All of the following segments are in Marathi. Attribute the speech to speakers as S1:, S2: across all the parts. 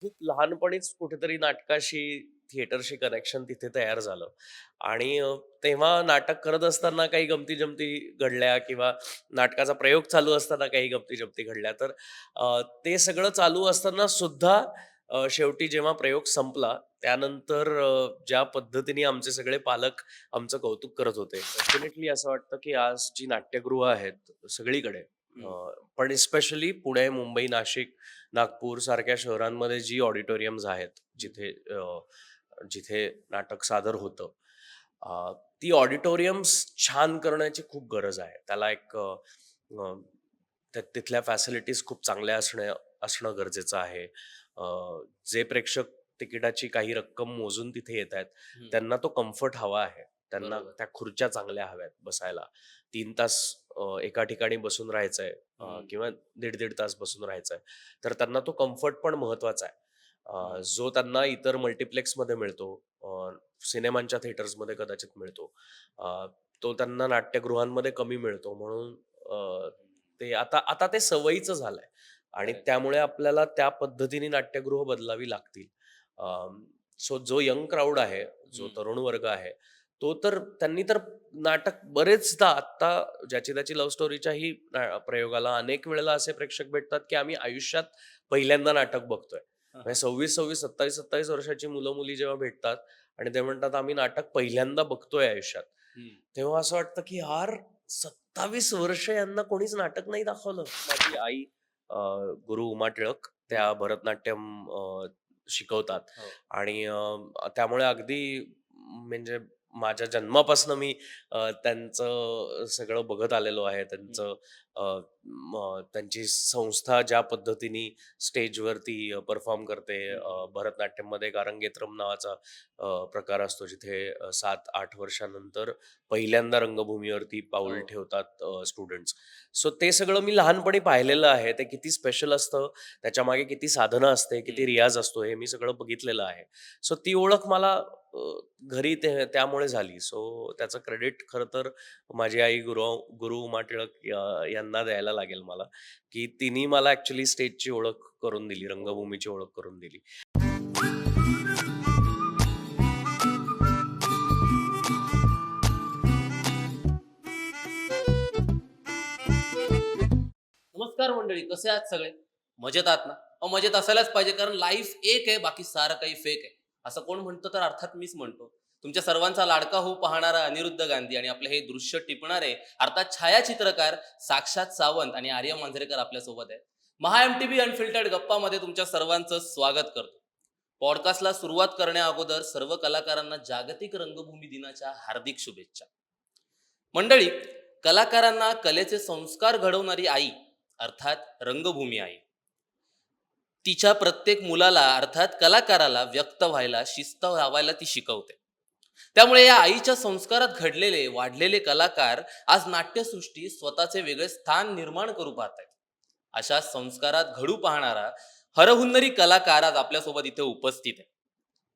S1: खूप लहानपणीच कुठेतरी नाटकाशी, थिएटरशी कनेक्शन तिथे तयार झालं आणि तेव्हा नाटक करत असताना काही गमती-जमती घडल्या किंवा नाटकाचा प्रयोग चालू असताना काही गमती-जमती घडल्या. तर ते सगळं चालू असताना सुद्धा शेवटी जेव्हा प्रयोग संपला, त्यानंतर ज्या पद्धतीने आमचे सगळे पालक आमचं कौतुक करत होते. डेफिनेटली असं वाटतं, की आज जी नाट्यगृह आहेत सगळीकडे,
S2: हं,
S1: पण स्पेशली पुणे, मुंबई, नाशिक, नागपूर सारख्या शहरांमध्ये जी ऑडिटोरियम्स आहेत,
S2: हं.
S1: जिथे जिथे नाटक सादर होतं, ती ऑडिटोरियम्स छान करण्याची खूप गरज आहे. त्याला एक अ, तिथल्या फॅसिलिटीज खूप चांगल्या असणं गरजेचं आहे. अ, जे प्रेक्षक तिकिटाची काही रक्कम मोजून तिथे येत आहेत,
S2: हं.
S1: त्यांना तो कम्फर्ट हवा आहे. त्यांना
S2: बरोबर.
S1: त्या खुर्च्या चांगल्या हव्यात बसायला. 3 तास एका ठिकाणी बसून राहायचंय,
S2: हं,
S1: किंवा दीड-दीड तास बसून राहायचंय. तर त्यांना तो कम्फर्ट पण महत्वाचा आहे.
S2: हं.
S1: जो त्यांना इतर मल्टिप्लेक्समध्ये मिळतो, सिनेमांच्या थिएटर्समध्ये कदाचित मिळतो. अ, तो त्यांना नाट्यगृहांमध्ये कमी मिळतो. म्हणून ते आता आता ते सवयीचं झालंय आणि
S2: करेक्ट.
S1: त्यामुळे आपल्याला त्या पद्धतीने नाट्यगृह बदलावी लागतील. सो जो यंग क्राउड आहे, जो
S2: हं.
S1: तरुण वर्ग आहे, तो तर त्यांनी तर नाटक बरेचदा आत्ता ज्याची त्याची लव्ह स्टोरीच्याही प्रयोगाला अनेक वेळेला असे प्रेक्षक भेटतात, की आम्ही आयुष्यात पहिल्यांदा नाटक बघतोय.
S2: हां,
S1: म्हणजे
S2: हां.
S1: 26-26, 27-27 वर्षाची मुलं-मुली जेव्हा भेटतात आणि ते म्हणतात, आम्ही नाटक पहिल्यांदा बघतोय आयुष्यात.
S2: हं.
S1: तेव्हा असं वाटतं, की यार 27 वर्ष यांना कोणीच नाटक नाही दाखवलं. माझी आई अ, गुरु उमा टिळक
S2: हं.
S1: त्या भरतनाट्यम शिकवतात
S2: हो.
S1: आणि त्यामुळे अगदी म्हणजे माझ्या जन्मापासून मी त्यांचं सगळं बघत आलेलो आहे.
S2: हं.
S1: त्यांची संस्था ज्या पद्धतीने स्टेजवरती परफॉर्म करते,
S2: हं, हं.
S1: भरतनाट्यममध्ये गारंगेत्रम नावाचा प्रकार असतो, जिथे 7-8 वर्षानंतर पहिल्यांदा रंगभूमीवरती
S2: हो.
S1: पाऊल ठेवतात स्टुडंट्स. सो ते सगळं मी लहानपणी पाहिलेलं आहे. ते किती स्पेशल असतं, त्याच्यामागे किती साधना असते, किती
S2: हं.
S1: रियाज असतो, हे मी सगळं बघितलेलं आहे. सो ती ओळख मला अ, घरी त्यामुळे झाली. सो त्याचं क्रेडिट खरं तर माझी आई गुरु उमा टिळक यांना द्यायला लागेल मला, की तिनी मला ॲक्चुअली स्टेजची ओळख करून दिली,
S2: हो.
S1: रंगभूमीची ओळख करून दिली.
S2: नमस्कार मंडळी, कसे आहात सगळे? मजेत आहात ना? मजेत असायलाच पाहिजे, कारण लाईफ एक आहे, बाकी सारं काही फेक आहे. असं कोण म्हणतं तर अर्थात मीच म्हणतो. तुमच्या सर्वांचा लाडका होऊ पाहणारा अनिरुद्ध गांधी आणि आपले हे दृश्य टिपणारे अर्थात छायाचित्रकार साक्षात सावंत आणि आर्य मांजरेकर आपल्यासोबत आहेत. महा एमटीबी अनफिल्टर्ड गप्पामध्ये तुमच्या सर्वांचं स्वागत करतो. पॉडकास्टला सुरुवात करण्या अगोदर सर्व कलाकारांना जागतिक रंगभूमी दिनाच्या हार्दिक शुभेच्छा. मंडळी, कलाकारांना कलेचे संस्कार घडवणारी आई अर्थात रंगभूमी आई तिच्या प्रत्येक मुलाला अर्थात कलाकाराला व्यक्त व्हायला, शिस्त लावायला ती शिकवते. त्यामुळे या आईच्या संस्कारात घडलेले वाढलेले कलाकार आज नाट्यसृष्टी स्वतःचे वेगळे स्थान निर्माण करू पाहत आहेत. अशा संस्कारात घडू पाहणारा हरहुन्नरी कलाकार आज आपल्यासोबत इथे उपस्थित आहे.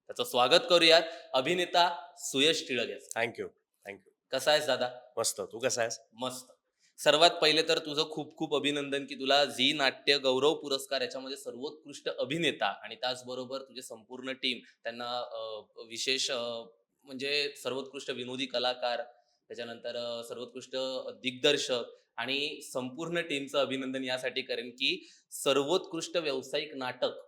S2: त्याचं स्वागत करूयात अभिनेता सुयश टिळक याचं.
S1: Thank you. Thank you.
S2: कसा आहेस दादा?
S1: मस्त. तू कसा आहेस?
S2: मस्त. सर्वात पहिले तर तुझं खूप खूप अभिनंदन, की तुला झी नाट्य गौरव पुरस्कार याच्यामध्ये सर्वोत्कृष्ट अभिनेता आणि त्याचबरोबर तुझे संपूर्ण टीम त्यांना विशेष म्हणजे सर्वोत्कृष्ट विनोदी कलाकार, त्याच्यानंतर सर्वोत्कृष्ट दिग्दर्शक आणि संपूर्ण टीमचं अभिनंदन यासाठी करेन, की सर्वोत्कृष्ट व्यावसायिक नाटक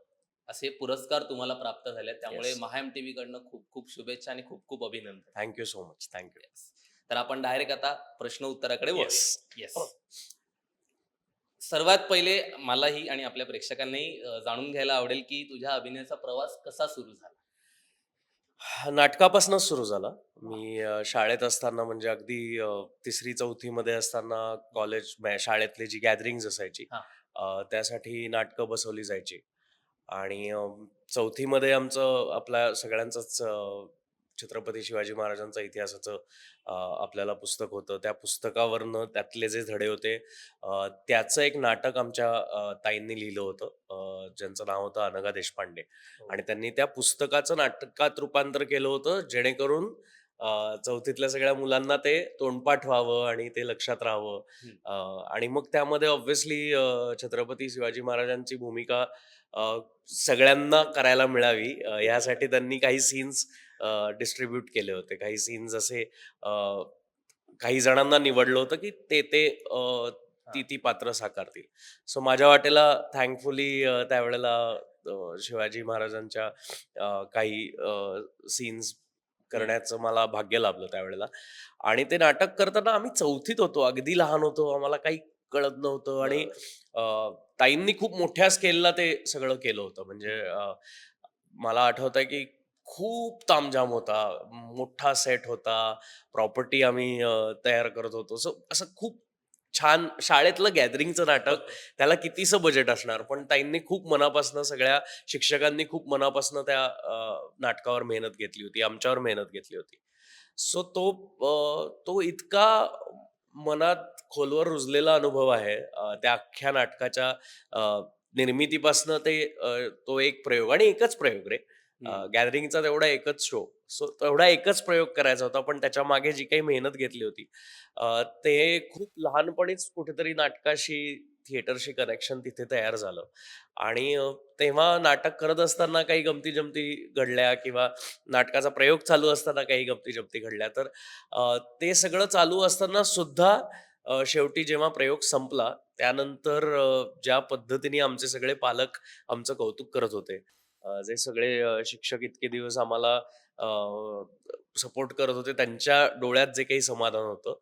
S2: असे पुरस्कार तुम्हाला प्राप्त झाले. त्यामुळे
S1: येस.
S2: महा एमटीव्ही कडनं खूप खूप शुभेच्छा आणि खूप खूप अभिनंदन.
S1: Thank you so much. Thank you.
S2: Yes. तर आपण डायरेक्ट आता प्रश्न उत्तराकडे
S1: येस.
S2: वळूया. येस. सर्वात पहिले मलाही आणि आपल्या प्रेक्षकांनाही जाणून घ्यायला आवडेल, की तुझ्या अभिनयाचा प्रवास कसा सुरू झाला?
S1: नाटकापासूनच सुरू झाला.
S2: वाह!
S1: मी शाळेत असताना, म्हणजे अगदी 3री-4थी मध्ये असताना,
S2: हं.
S1: शाळेतली जी गॅदरिंग्ज असायची,
S2: हां.
S1: त्यासाठी नाटकं बसवली जायची. आणि 4थी मध्ये आमचं आपल्या सगळ्यांचंच छत्रपती शिवाजी महाराजांचा इतिहासाचं आपल्याला पुस्तक होतं. त्या पुस्तकावरनं त्यातले जे धडे होते, त्याचं एक नाटक आमच्या ताईंनी लिहिलं होतं, ज्यांचं नाव होतं अनघा देशपांडे.
S2: हो.
S1: आणि त्यांनी त्या पुस्तकाचं नाटकात रूपांतर केलं होतं, जेणेकरून 4थीतल्या सगळ्या मुलांना ते तोंडपाठ व्हावं आणि ते लक्षात राहावं.
S2: हं.
S1: अ, आणि मग त्यामध्ये ऑब्व्हियसली छत्रपती शिवाजी महाराजांची भूमिका सगळ्यांना करायला मिळावी यासाठी त्यांनी काही सीन्स डिस्ट्रीब्यूट केले होते. काही सीन्स असे अ, काही जणांना निवडलं होतं, की ते
S2: हां.
S1: ती पात्र साकारतील. सो माझ्या वाटेला थँकफुली त्यावेळेला शिवाजी महाराजांच्या काही सीन्स
S2: हं.
S1: करण्याचं मला भाग्य लाभलं त्यावेळेला. आणि ते नाटक करताना आम्ही 4थीत होतो. अगदी लहान होतो. आम्हाला काही कळत नव्हतं आणि
S2: बरोबर.
S1: अ, ताईंनी खूप मोठ्या स्केलला ते सगळं केलं होतं. म्हणजे
S2: हं.
S1: मला आठवतंय की खूप तामझाम होता. मोठा सेट होता. प्रॉपर्टी आम्ही तयार करत होतो. सो असं खूप छान शाळेतलं गॅदरिंगचं नाटक. त्याला कितीसं बजेट असणार. पण ताईंनी खूप मनापासनं सगळ्या शिक्षकांनी खूप मनापासनं त्या नाटकावर मेहनत घेतली होती. आमच्यावर मेहनत घेतली होती. सो तो इतका मनात खोलवर रुजलेला अनुभव आहे. त्या अख्ख्या नाटकाच्या अ, निर्मितीपासनं तो एक प्रयोग आणि एकच प्रयोग रे.
S2: हं.
S1: गॅदरिंगचा तेवढा एकच शो. सो तेवढा एकच प्रयोग करायचा होता. पण त्याच्यामागे जी काही मेहनत घेतली होती, ते खूप लहानपणीच कुठेतरी नाटकाशी, थिएटरशी कनेक्शन तिथे तयार झालं. आणि तेव्हा नाटक करत असताना काही गमती-जमती घडल्या किंवा नाटकाचा प्रयोग चालू असताना काही गमती-जमती घडल्या. तर ते सगळं चालू असताना सुद्धा शेवटी जेव्हा प्रयोग संपला, त्यानंतर ज्या पद्धतीने आमचे सगळे पालक आमचं कौतुक करत होते. जे सगळे शिक्षक इतके दिवस आम्हाला सपोर्ट करत होते, त्यांच्या डोळ्यात जे काही समाधान होतं,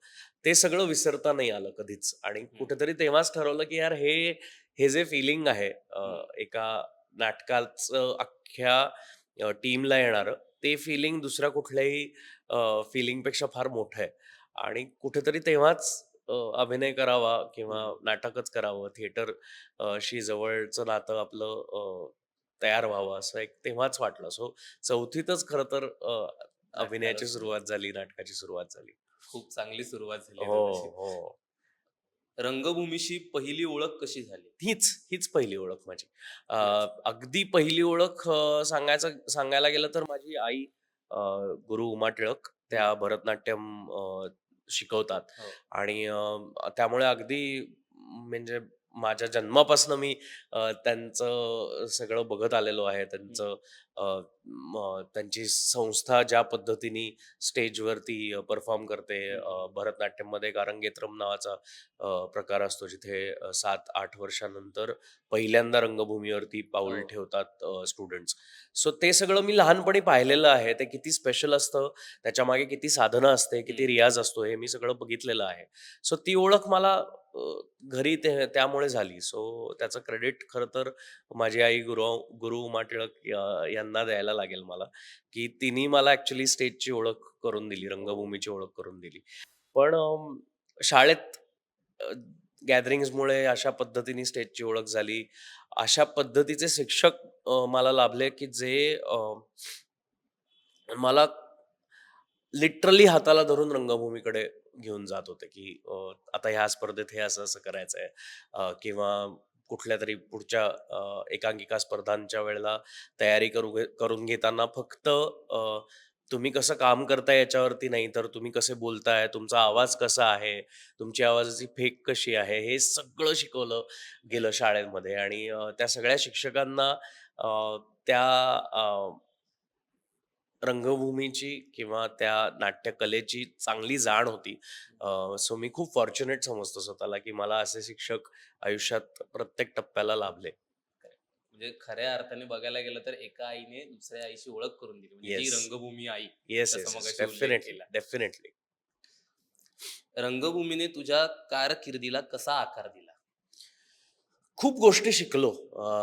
S1: ते सगळं विसरता नाही आलं कधीच. आणि
S2: हं.
S1: कुठेतरी तेव्हाच ठरवलं, की यार हे हे जे फीलिंग आहे
S2: हं.
S1: एका नाटकाचं अख्ख्या टीमला येणारं, ते फीलिंग दुसऱ्या कुठल्याही फीलिंगपेक्षा फार मोठं आहे. आणि कुठेतरी तेव्हाच अभिनय करावा किंवा
S2: हं.
S1: नाटकच करावं, थिएटर शी जवळचं नातं आपलं तयार व्हावं असं एक तेव्हाच वाटलं. सो 4थीतच खरं तर
S2: नाटकाला
S1: अभिनयाची
S2: सुरुवात
S1: सुरुवात
S2: झाली.
S1: झाली, नाटकाची सुरुवात झाली.
S2: खूप चांगली सुरुवात झाली
S1: हो,
S2: आहे तशी.
S1: हो.
S2: रंगभूमीशी पहिली ओळख कशी झाली?
S1: हीच पहिली ओळख माझी. अ,
S2: अच्छा.
S1: अगदी पहिली ओळख सांगायला गेलं तर माझी आई अ, गुरु उमा टिळक
S2: हं.
S1: त्या भरतनाट्यम शिकवतात.
S2: हो.
S1: आणि त्यामुळे अगदी म्हणजे माझ्या जन्मापासून मी त्यांचं सगळं बघत आलेलो आहे.
S2: हं.
S1: त्यांची संस्था ज्या पद्धतीने स्टेजवरती परफॉर्म करते.
S2: हं.
S1: भरतनाट्यममध्ये एक अरंगेत्रम नावाचा प्रकार असतो जिथे 7-8 वर्षानंतर पहिल्यांदा रंगभूमीवरती पाऊल
S2: हो.
S1: ठेवतात स्टुडंट्स. सो ते सगळं मी लहानपणी पाहिलेलं आहे. ते किती स्पेशल असतं, त्याच्यामागे किती साधना असते, किती
S2: हं.
S1: रियाज असतो, हे मी सगळं बघितलेलं आहे. सो ती ओळख मला घरी त्यामुळे झाली. सो त्याचं क्रेडिट खरं तर माझी आई गुरु उमा टिळक यांना द्यायला लागेल मला, की तिनी मला ॲक्चुअली स्टेजची ओळख करून दिली,
S2: हो.
S1: रंगभूमीची ओळख करून दिली. पण शाळेत अ, गॅदरिंग्जमुळे अशा पद्धतीने स्टेजची ओळख झाली. अशा पद्धतीचे शिक्षक मला लाभले, की जे मला लिटरली हाताला धरून रंगभूमीकडे घेऊन जात होते, की आता ह्या स्पर्धेत हे असं-असं करायचंय. किंवा कुठल्यातरी पुढच्या एकांकिका स्पर्धांच्या वेळेला तयारी करून घेताना फक्त तुम्ही कसं काम करताय याच्यावरती नाही, तर तुम्ही कसे बोलताय, तुमचा आवाज कसा आहे, तुमची आवाजाची फेक कशी आहे, हे सगळं शिकवलं गेलं शाळेमध्ये. आणि त्या सगळ्या शिक्षकांना त्या रंगभूमीची किंवा त्या नाट्यकलेची चांगली जाण होती. सो मी खूप फॉर्च्युनेट समजतो स्वतःला, की मला असे शिक्षक आयुष्यात प्रत्येक टप्प्याला लाभले.
S2: करेक्ट. म्हणजे खऱ्या अर्थाने बघायला गेलं तर एका आईने दुसऱ्या आईशी ओळख करून दिली. म्हणजे ती
S1: येस.
S2: रंगभूमी आई,
S1: येस,
S2: जसा
S1: येस, येस.
S2: मगाशी उल्लेख
S1: डेफिनेटली,
S2: केला.
S1: डेफिनेटली.
S2: रंगभूमीने तुझ्या कारकिर्दीला कसा आकार दिला?
S1: खूप गोष्टी शिकलो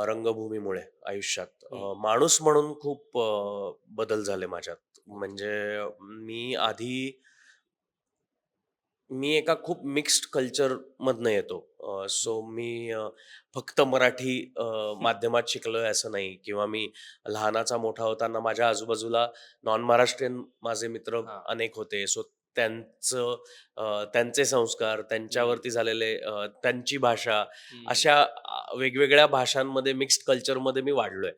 S1: रंगभूमीमुळे आयुष्यात.
S2: हं.
S1: माणूस म्हणून खूप बदल झाले माझ्यात. म्हणजे मी आधी मी एका खूप मिक्स्ड कल्चरमधनं येतो.
S2: हं.
S1: सो मी फक्त मराठी माध्यमात शिकलोय असं नाही, किंवा मी लहानाचा मोठा होताना माझ्या आजूबाजूला नॉन महाराष्ट्रीयन माझे मित्र
S2: हां.
S1: अनेक होते. सो त्यांचे संस्कार,
S2: हं.
S1: त्यांच्यावरती झालेले त्यांची भाषा,
S2: हं.
S1: अशा वेगवेगळ्या भाषांमध्ये मिक्स्ड कल्चरमध्ये मी वाढलोय.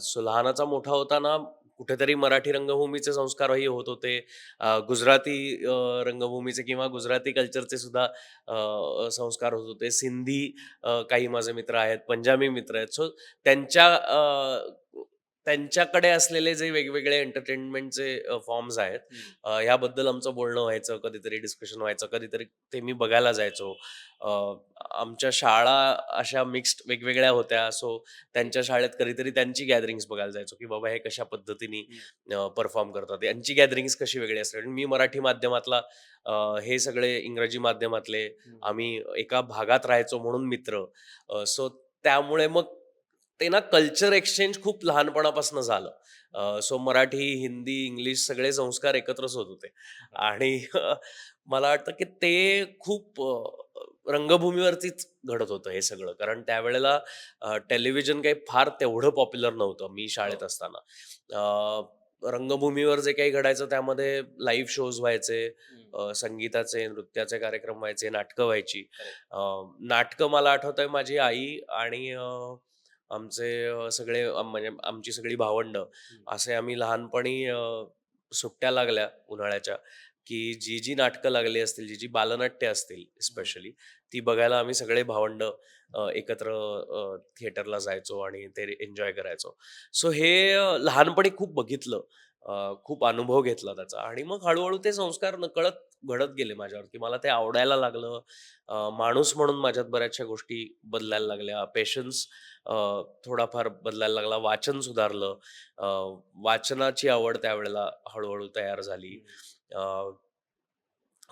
S1: सो लहानाचा मोठा होताना कुठेतरी मराठी रंगभूमीचे संस्कारही होत होते. गुजराती रंगभूमीचे किंवा गुजराती कल्चरचे सुद्धा संस्कार होत होते. सिंधी काही माझे मित्र आहेत, पंजाबी मित्र आहेत. सो त्यांच्या त्यांच्याकडे असलेले जे वेगवेगळे एंटरटेनमेंटचे फॉर्म्स आहेत,
S2: हम्म.
S1: ह्याबद्दल आमचं बोलणं व्हायचं, कधीतरी डिस्कशन व्हायचं, कधीतरी ते मी बघायला जायचो. अ, आमच्या शाळा अशा मिक्स्ड वेगवेगळ्या होत्या. सो त्यांच्या शाळेत कधीतरी त्यांची गॅदरिंग्स बघायला जायचो, की बाबा हे कशा पद्धतीने परफॉर्म करतात. यांची गॅदरिंग्स कशी वेगळी असते. आणि मी मराठी माध्यमातला, हे सगळे इंग्रजी माध्यमातले. आम्ही एका भागात राहायचो म्हणून मित्र. सो त्यामुळे मग ते ना कल्चर एक्सचेंज खूप लहानपणापासून झालं. सो मराठी, हिंदी, इंग्लिश सगळे संस्कार एकत्रच होत होते. आणि मला वाटतं की ते खूप रंगभूमीवरतीच घडत होतं हे सगळं. कारण त्यावेळेला टेलिव्हिजन काही फार तेवढं पॉप्युलर नव्हतं मी शाळेत
S2: हो.
S1: असताना. रंगभूमीवर जे काही घडायचं त्यामध्ये लाईव्ह शोज व्हायचे, संगीताचे, नृत्याचे कार्यक्रम व्हायचे, नाटकं व्हायची.
S2: Correct.
S1: नाटकं मला आठवतंय माझी आई आणि आमचे सगळे म्हणजे आमची सगळी भावंडं, असे आम्ही लहानपणी सुट्ट्या लागल्या उन्हाळ्याच्या, की जी नाटकं लागली असतील, जी बालनाट्य असतील स्पेशली, ती बघायला आम्ही सगळे भावंडं एकत्र थिएटरला जायचो आणि ते एन्जॉय करायचो. सो हे लहानपणी खूप बघितलं, खूप अनुभव घेतला त्याचा. आणि मग हळू ते संस्कार नकळत घडत गेले माझ्यावर, की मला ते आवडायला लागलं. माणूस म्हणून माझ्यात बऱ्याचशा गोष्टी बदलायला लागल्या. पेशन्स थोडाफार बदलायला लागला. वाचन सुधारलं. अ, वाचनाची आवड त्यावेळेला हळू तयार झाली. अ,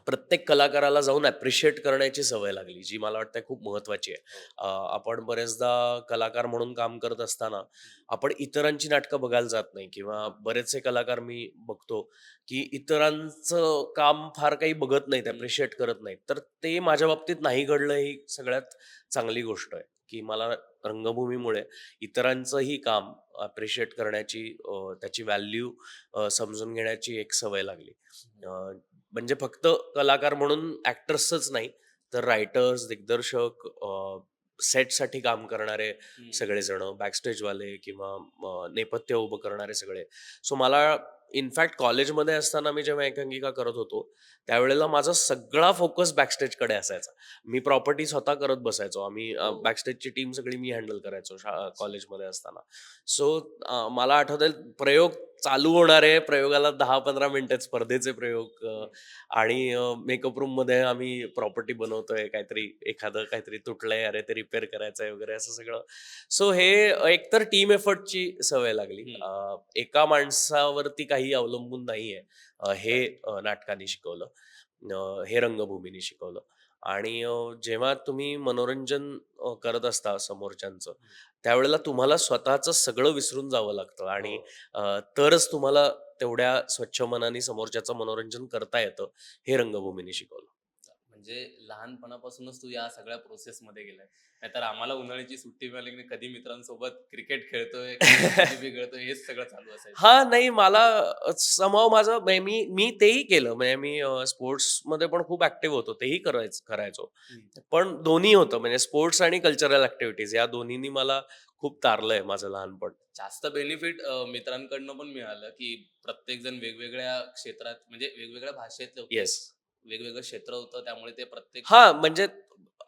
S1: प्रत्येक कलाकाराला जाऊन ॲप्रिशिएट करण्याची सवय लागली, जी मला वाटतं खूप महत्त्वाची आहे.
S2: हो.
S1: आपण बरेचदा कलाकार म्हणून काम करत असताना आपण इतरांची नाटकं बघायला जात नाही, किंवा बरेचसे कलाकार मी बघतो, की इतरांचं काम फार काही बघत नाहीत, ॲप्रिशिएट करत नाहीत. तर ते माझ्या बाबतीत नाही घडलं, ही सगळ्यात चांगली गोष्ट आहे, की मला रंगभूमीमुळे इतरांचंही काम ॲप्रिशिएट करण्याची, त्याची व्हॅल्यू समजून घेण्याची एक सवय लागली. म्हणजे फक्त कलाकार म्हणून ॲक्टर्सच नाही, तर रायटर्स, दिग्दर्शक, सेटसाठी काम करणारे सगळेजण, बॅकस्टेजवाले किंवा नेपथ्य उभं करणारे सगळे. सो मला इनफॅक्ट कॉलेजमध्ये असताना मी जेव्हा एकांकिका करत होतो, त्यावेळेला माझा सगळा फोकस बॅकस्टेजकडे असायचा. मी प्रॉपर्टी स्वतः करत बसायचो. आम्ही
S2: हो.
S1: बॅकस्टेजची टीम सगळी मी हँडल करायचो कॉलेजमध्ये असताना. सो मला आठवतंय, प्रयोग चालू होणार आहे, प्रयोगाला 10-15 मिनिटं स्पर्धेचे प्रयोग, आणि मेकअप रूममध्ये आम्ही प्रॉपर्टी बनवतोय, काहीतरी एखादं काहीतरी तुटलंय, अरे ते रिपेअर करायचंय वगैरे असं सगळं. सो हे एकतर टीम एफर्टची सवय लागली. एका माणसावरती काही अवलंबून नाहीये. हे नाटकांनी शिकवलं. हे रंगभूमीने शिकवलं. आणि जेव्हा तुम्ही मनोरंजन करत असता समोरच्यांचं, त्यावेळेला तुम्हाला स्वतःचं सगळं विसरून जावं लागतं. आणि तरच तुम्हाला तेवढ्या स्वच्छ मनाने समोरच्याचं मनोरंजन करता येतं. हे रंगभूमीने शिकवलं.
S2: म्हणजे लहानपणापासूनच तू या सगळ्या प्रोसेसमध्ये गेलाय. नाहीतर आम्हाला उन्हाळ्याची सुट्टी मिळाली की कधी मित्रांसोबत क्रिकेट खेळतोय, कधी जिलेबी खेळतोय हेच सगळं चालू असायचं.
S1: हां, नाही मला समहाऊ माझं म्हणजे मी मी तेही केलं. म्हणजे मी स्पोर्ट्समध्ये पण खूप ॲक्टिव्ह होतो. तेही करायचो.
S2: हम्म.
S1: पण दोन्ही होतं, म्हणजे स्पोर्ट्स आणि कल्चरल ॲक्टिव्हिटीज या दोन्हीनी मला खूप तारलंय माझं लहानपण.
S2: जास्त बेनिफिट मित्रांकडनं पण मिळालं, की प्रत्येक जण वेगवेगळ्या क्षेत्रात म्हणजे वेगवेगळ्या भाषेतले होते.
S1: येस.
S2: वेगवेगळं क्षेत्र होतं त्यामुळे ते प्रत्येक
S1: हां, म्हणजे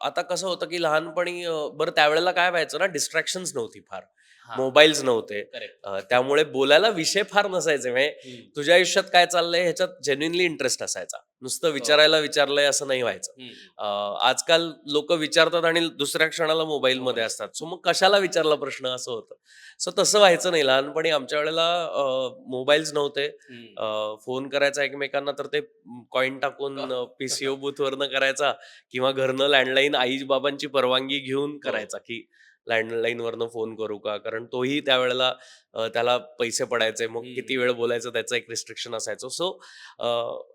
S1: आता कसं होतं, की लहानपणी बरं त्यावेळेला काय व्हायचं ना, डिस्ट्रॅक्शन्स नव्हती फार.
S2: हा.
S1: मोबाईल्स नव्हते.
S2: करेक्ट.
S1: त्यामुळे बोलायला विषय फार नसायचे. म्हणजे तुझ्या आयुष्यात काय चाललंय ह्याच्यात जेन्युइनली इंटरेस्ट असायचा. नुसतं विचारायला विचारलंय असं नाही व्हायचं. आजकाल लोकं विचारतात आणि दुसऱ्या क्षणाला मोबाईलमध्ये
S2: मोबाईल.
S1: असतात. सो मग कशाला विचारला प्रश्न असं होतं. सो तसं व्हायचं नाही. लहानपणी आमच्या वेळेला मोबाईल्स नव्हते. फोन करायचा एकमेकांना तर ते कॉइन टाकून पी-सी-ओ बूथवरनं करायचा, किंवा घरनं लँडलाईन आई-बाबांची परवानगी घेऊन
S2: हो.
S1: करायचा, की लँडलाईनवरनं फोन करू का? कारण तोही त्यावेळेला त्याला पैसे पडायचे. मग किती वेळ बोलायचं त्याचं एक रिस्ट्रिक्शन असायचं. सो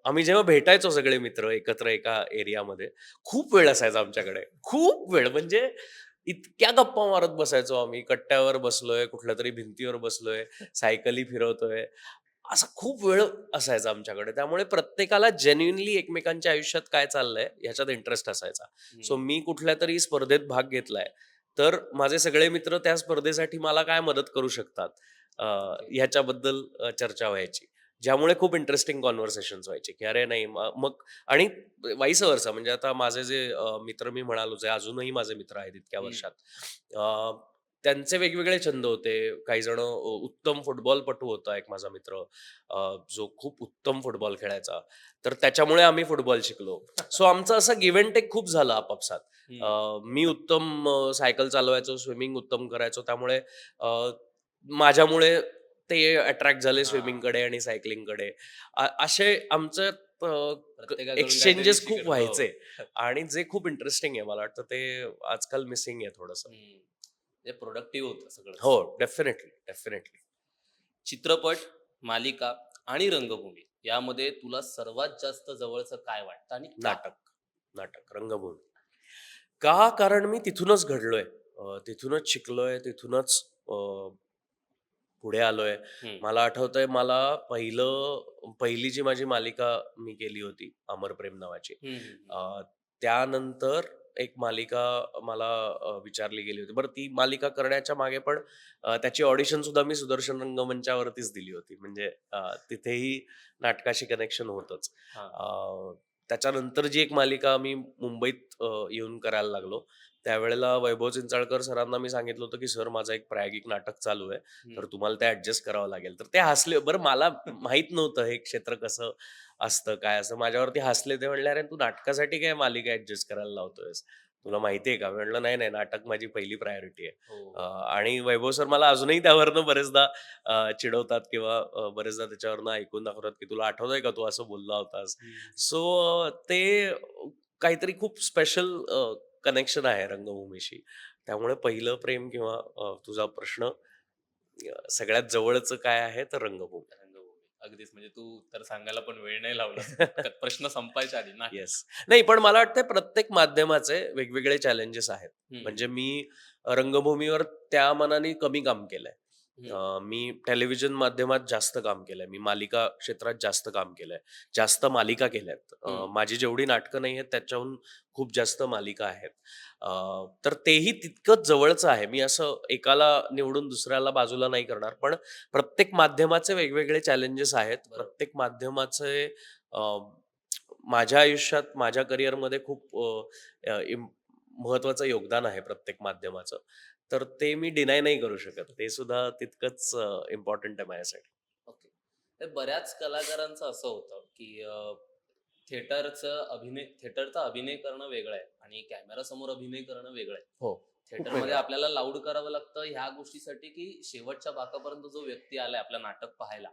S1: आम्ही जेव्हा भेटायचो सगळे मित्र एकत्र एका एरियामध्ये, खूप वेळ असायचा आमच्याकडे. खूप वेळ म्हणजे इतक्या गप्पा मारत बसायचो आम्ही. कट्ट्यावर बसलोय, कुठल्यातरी भिंतीवर बसलोय, सायकली फिरवतोय. असा खूप वेळ असायचा आमच्याकडे. त्यामुळे प्रत्येकाला जेन्युइनली एकमेकांच्या आयुष्यात काय चाललंय ह्याच्यात इंटरेस्ट असायचा. सो मी कुठल्यातरी स्पर्धेत भाग घेतलाय, तर माझे सगळे मित्र त्या स्पर्धेसाठी मला काय मदत करू शकतात,
S2: ओके.
S1: ह्याच्याबद्दल चर्चा व्हायची. ज्यामुळे खूप इंटरेस्टिंग कॉन्व्हर्सेशन्स व्हायचे, की अरे नाही मग आणि वाईस वर्सा म्हणजे आता माझे जे मित्र मी म्हणालो जे अजूनही माझे मित्र आहेत इतक्या
S2: हम्म.
S1: वर्षात, अ, त्यांचे वेगवेगळे छंद होते. काही जण उत्तम फुटबॉलपटू होता एक माझा मित्र, जो खूप उत्तम फुटबॉल खेळायचा. तर त्याच्यामुळे आम्ही फुटबॉल शिकलो. सो आमचं असं गिव्ह अँड टेक खूप झालं आपापसात.
S2: हम्म.
S1: मी उत्तम सायकल चालवायचो, स्विमिंग उत्तम करायचो. त्यामुळे अ, माझ्यामुळे ते अट्रॅक्ट झाले
S2: हा.
S1: स्विमिंगकडे आणि सायकलिंगकडे. असे आमच्यात
S2: प्रत्येकाकडून काहीतरी
S1: एक्सचेंजेस खूप
S2: शिकत हो.
S1: व्हायचे आणि जे खूप इंटरेस्टिंग आहे. मला वाटतं ते आजकाल मिसिंग आहे थोडंसं.
S2: म्हणजे प्रोडक्टिव्ह होतं
S1: हो,
S2: सगळंच.
S1: Definitely, definitely.
S2: चित्रपट, मालिका आणि रंगभूमी यामध्ये तुला सर्वात जास्त जवळचं काय वाटतं आणि का?
S1: नाटक, नाटक, रंगभूमी. का? कारण मी तिथूनच घडलोय. तिथूनच शिकलोय, तिथूनच अ, पुढे आलोय.
S2: हम्म.
S1: मला आठवतंय मला पहिली जी माझी मालिका मी केली होती, अमर प्रेम नावाची.
S2: हम्म. हम्म.
S1: अ, त्यानंतर एक मालिका मला विचारली गेली होती. बरं ती मालिका करण्याच्या मागे पण त्याची ऑडिशन सुद्धा मी सुदर्शन रंगमंचावरतीच दिली होती. म्हणजे तिथेही नाटकाशी कनेक्शन होतंच.
S2: हा.
S1: अ, त्याच्यानंतर जी एक मालिका मी मुंबईत येऊन करायला लागलो, त्यावेळेला वैभव चिंचाळकर सरांना मी सांगितलं होतं, की "सर माझं एक प्रायोगिक नाटक चालू आहे. तर
S2: हम्म.
S1: तुम्हाला ते ॲडजस्ट करावं लागेल." तर ते हसले. बरं मला माहीत नव्हतं हे क्षेत्र कसं असतं, काय असतं. माझ्यावरती हसले. ते म्हणले, "अरे तू नाटकासाठी काय मालिका ॲडजस्ट करायला लावतोयस? तुला माहिती आहे का?" मी म्हटलं, "नाही, नाही, नाटक माझी पहिली प्रायोरिटी आहे."
S2: हो.
S1: आणि वैभव सर मला अजूनही त्यावरनं बरेचदा चिडवतात किंवा बरेचदा त्याच्यावरनं ऐकून दाखवतात, की "तुला आठवतंय का तू असं बोलला होतास?"
S2: हम्म.
S1: सो ते काहीतरी खूप स्पेशल कनेक्शन आहे रंगभूमीशी. त्यामुळे पहिलं प्रेम किंवा तुझा प्रश्न सगळ्यात जवळचं काय आहे तर रंगभूमी.
S2: रंगभूमी अगदीच, म्हणजे तू तर सांगायला पण वेळ नाही लावलास. प्रश्न संपायच्या आधी नाटक.
S1: येस. नाही पण मला वाटतं प्रत्येक माध्यमाचे वेगवेगळे चॅलेंजेस आहेत.
S2: हम्म.
S1: म्हणजे मी रंगभूमीवर त्या मानाने कमी काम केलंय.
S2: हम्म.
S1: मी टेलिव्हिजन माध्यमात जास्त काम केलंय. मी मालिका क्षेत्रात जास्त काम केलंय. जास्त मालिका केल्यात.
S2: हम्म.
S1: माझी जेवढी नाटकं नाही आहेत त्याच्याहून खूप जास्त मालिका आहेत. तर तेही तितकंच जवळचं आहे. मी असं एकाला निवडून दुसऱ्याला बाजूला नाही करणार. पण प्रत्येक माध्यमाचे वेगवेगळे चॅलेंजेस आहेत.
S2: बरोबर.
S1: प्रत्येक माध्यमाचे माझ्या आयुष्यात, माझ्या करिअरमध्ये खूप महत्वाचं योगदान आहे प्रत्येक माध्यमाचं. तर ते मी डिनाय नाही करू शकत. ते सुद्धा तितकंच इम्पोर्टंट आहे माझ्यासाठी.
S2: ओके. तर बऱ्याच कलाकारांचं असं होतं की थिएटरचा अभिनय करणं वेगळं आहे आणि कॅमेरासमोर अभिनय करणं वेगळं आहे.
S1: हो, खूप
S2: थिएटरमध्ये
S1: वेगळं आहे.
S2: आपल्याला लाऊड करावं लागतं ह्या गोष्टीसाठी की शेवटच्या बाकापर्यंत जो व्यक्ती आलाय आपलं नाटक पाहायला,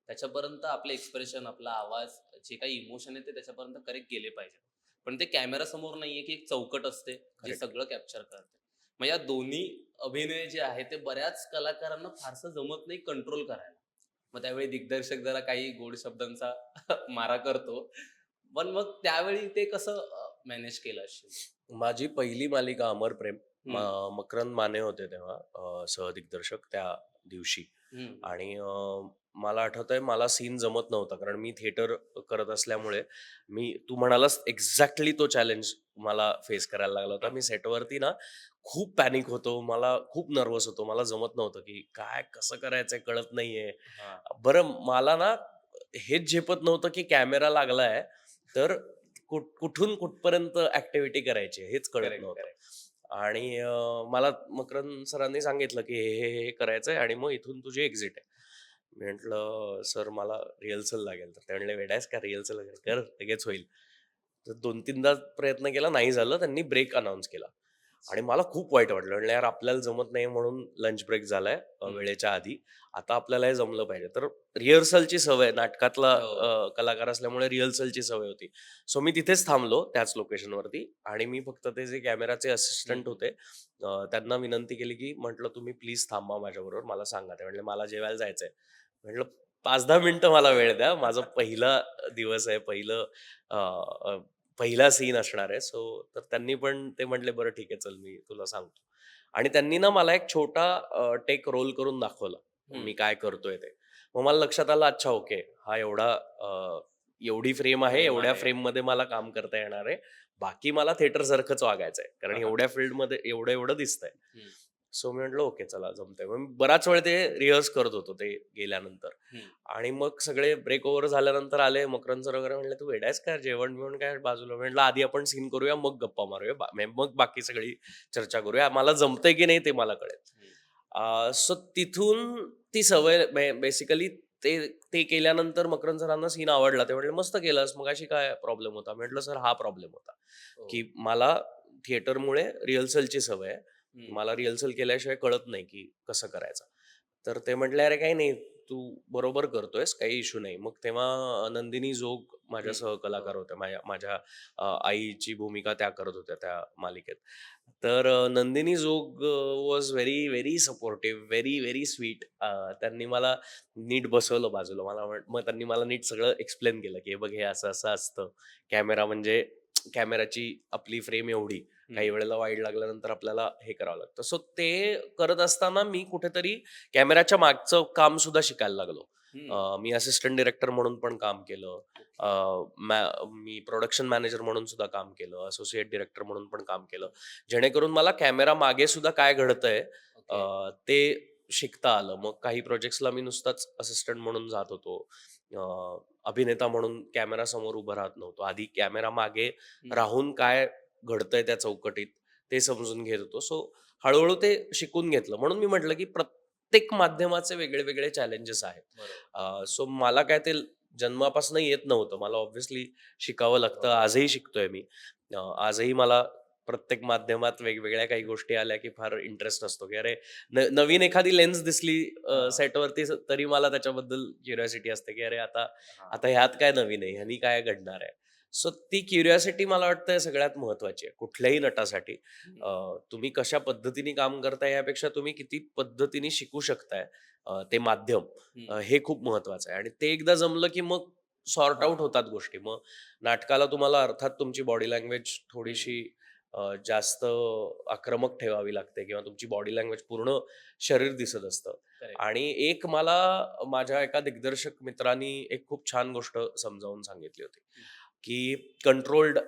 S2: त्याच्यापर्यंत आपले एक्सप्रेशन, आपला आवाज, जे काही इमोशन आहे ते त्याच्यापर्यंत करेक्ट गेले पाहिजे. पण ते कॅमेरासमोर नाहीये की एक चौकट असते जे
S1: करेक्ट.
S2: सगळं कॅप्चर करते. मग या दोन्ही अभिनय जे आहे ते बऱ्याच कलाकारांना फारसं जमत नाही कंट्रोल करायला. मग त्यावेळी दिग्दर्शक जरा काही गोड शब्दांचा मारा करतो. पण मग त्यावेळी ते कसं मॅनेज केलं असेल?
S1: माझी पहिली मालिका अमर प्रेम.
S2: हं,
S1: मकरंद माने होते तेव्हा सहदिग्दर्शक त्या दिवशी.
S2: हं,
S1: आणि मला आठवतंय मला सीन जमत नव्हता कारण मी थिएटर करत असल्यामुळे तू म्हणालास एक्झॅक्टली तो चॅलेंज मला फेस करायला लागला होता. मी सेटवरती ना खूप पॅनिक होतो. मला खूप नर्व्हस होतो. मला जमत नव्हतं, की काय कसं करायचंय कळत नाहीये.
S2: हां.
S1: बरं मला ना हेच झेपत नव्हतं, की कॅमेरा लागलाय तर कुठून कुठपर्यंत ॲक्टिव्हिटी करायची आहे हेच कळत
S2: करेक्ट,
S1: नव्हतं.
S2: करेक्ट.
S1: आणि मला मकरंद सरांनी सांगितलं, की हे करायचंय आणि मग इथून तुझी एक्झिट आहे. मी म्हटलं, "सर मला रिहर्सल लागेल." तर ते म्हणले, "वेडा आहेस का रिहर्सल वगैरे कर, लगेच होईल." तर 2-3दा प्रयत्न केला, नाही झालं. त्यांनी ब्रेक अनाउन्स केला आणि मला खूप वाईट वाटलं. म्हणलं, "यार आपल्याला जमत नाही म्हणून लंच ब्रेक झालाय
S2: हं.
S1: वेळेच्या आधी. आता आपल्याला हे जमलं पाहिजे." तर रिहर्सलची सवय नाटकातला
S2: हो.
S1: कलाकार असल्यामुळे रिहर्सलची सवय होती. सो मी तिथेच थांबलो त्याच लोकेशनवरती आणि मी फक्त ते जे कॅमेराचे
S2: हं,
S1: असिस्टंट
S2: हं.
S1: होते त्यांना विनंती केली, की म्हटलं, "तुम्ही प्लीज थांबा माझ्याबरोबर, मला सांगा." ते म्हणले, "मला जेवायला जायचंय." म्हटलं, "5-10 मिनिटं मला वेळ द्या. माझा पहिला दिवस आहे, अ, अ, पहिला सीन असणार आहे." सो तर त्यांनी पण ते म्हटले, "बरं ठीक आहे, चल मी तुला सांगतो." आणि त्यांनी ना मला एक छोटा टेक रोल करून दाखवला.
S2: हं.
S1: मी काय करतोय ते. मग मला लक्षात आलं, अच्छा ओके, हा एवढी फ्रेम आहे,
S2: प्रेम
S1: एवढ्या
S2: आहे.
S1: फ्रेममध्ये मला काम करता येणार आहे. बाकी मला थिएटरसारखंच वागायचंय. कारण एवढ्या फील्डमध्ये एवढं-एवढं दिसतंय.
S2: हं.
S1: सो मी म्हटलं ओके चला जमतंय. मग मी बराच वेळ ते रिहर्स करत होतो ते गेल्यानंतर.
S2: हम्म.
S1: आणि मग सगळे ब्रेक ओव्हर झाल्यानंतर आले मकरंद सर वगैरे म्हणले, "तू वेडा आहेस का? जेवण-बिवण काय बाजूला." म्हटलं, "आधी आपण सीन करूया, मग गप्पा मारूया. मग बाकी सगळी चर्चा करूया. मला जमतंय की नाही ते मला कळेल."
S2: हम्म.
S1: सो तिथून ती सवय बेसिकली ते ते केल्यानंतर मकरंद सरांना सीन आवडला. ते म्हटले, "मस्त केलंस. मगाशी काय प्रॉब्लेम होता?" म्हटलं, "सर हा प्रॉब्लेम होता,
S2: हो.
S1: की मला थिएटरमुळे रिहर्सलची सवय आहे.
S2: हम्म.
S1: मला रिहर्सल केल्याशिवाय कळत नाही की कसं करायचं." तर ते म्हटले, "अरे काही नाही, तू बरोबर करतोयस, काही इश्यू नाही." मग तेव्हा नंदिनी जोग माझ्या
S2: हम्म.
S1: सहकलाकार
S2: हो.
S1: होत्या. माझ्या माझ्या आईची भूमिका त्या करत होत्या त्या मालिकेत. तर Nandini Jog was very, very supportive, very, very sweet. त्यांनी मला नीट बसवलं बाजूला. मग त्यांनी मला नीट सगळं एक्सप्लेन केलं, की "हे बघ, हे असं-असं असतं. कॅमेरा म्हणजे कॅमेराची आपली फ्रेम एवढी. काही
S2: हम्म.
S1: वेळेला वाईड लागल्यानंतर आपल्याला हे करावं लागतं." सो ते करत असताना मी कुठेतरी कॅमेराच्या मागचं काम सुद्धा शिकायला लागलो.
S2: हम्म.
S1: मी असिस्टंट डिरेक्टर म्हणून पण काम केलं.
S2: ओके.
S1: मी प्रोडक्शन मॅनेजर म्हणून सुद्धा काम केलं. असोसिएट डिरेक्टर म्हणून पण काम केलं. जेणेकरून मला कॅमेरा मागे सुद्धा काय घडतंय
S2: ओके.
S1: ते शिकता आलं. मग काही प्रोजेक्ट्सला मी नुसताच असिस्टंट म्हणून जात होतो. अभिनेता म्हणून कॅमेरा समोर उभं राहत नव्हतो. आधी कॅमेरा मागे
S2: हम्म.
S1: राहून काय घडतंय त्या चौकटीत ते समजून घेत होतो. सो हळूहळू ते शिकून घेतलं. म्हणून मी म्हटलं, की प्रत्येक माध्यमाचे वेगळे-वेगळे चॅलेंजेस आहेत.
S2: बरोबर.
S1: सो मला काय ते जन्मापासून येत नव्हतं. मला ऑब्व्हियसली शिकावं लागतं.
S2: हो.
S1: आजही शिकतोय मी. आजही मला प्रत्येक माध्यमात वेगवेगळ्या काही गोष्टी आल्या, की फार इंटरेस्ट असतो, की अरे नवीन एखादी लेन्स दिसली
S2: हा.
S1: सेटवरती तरी मला त्याच्याबद्दल क्युरिओसिटी असते, की अरे आता
S2: हा.
S1: आता ह्यात काय नवीन आहे? ह्यानी काय घडणार आहे? सो ती क्युरिओसिटी मला वाटतं सगळ्यात महत्त्वाची आहे कुठल्याही नटासाठी.
S2: हम्म.
S1: तुम्ही कशा पद्धतीने काम करताय यापेक्षा तुम्ही किती पद्धतीने शिकू शकताय ते माध्यम,
S2: हम्म.
S1: हे खूप महत्त्वाचं आहे. आणि ते एकदा जमलं, की मग सॉर्ट
S2: हा.
S1: आउट होतात गोष्टी. मग नाटकाला तुम्हाला अर्थात तुमची बॉडी लँग्वेज
S2: हम्म.
S1: थोडीशी जास्त आक्रमक ठेवावी लागते किंवा तुमची बॉडी लँग्वेज पूर्ण शरीर दिसत असतं.
S2: करेक्ट.
S1: आणि एक मला माझ्या एका दिग्दर्शक मित्रांनी एक खूप छान गोष्ट समजावून सांगितली होती, की कंट्रोल्ड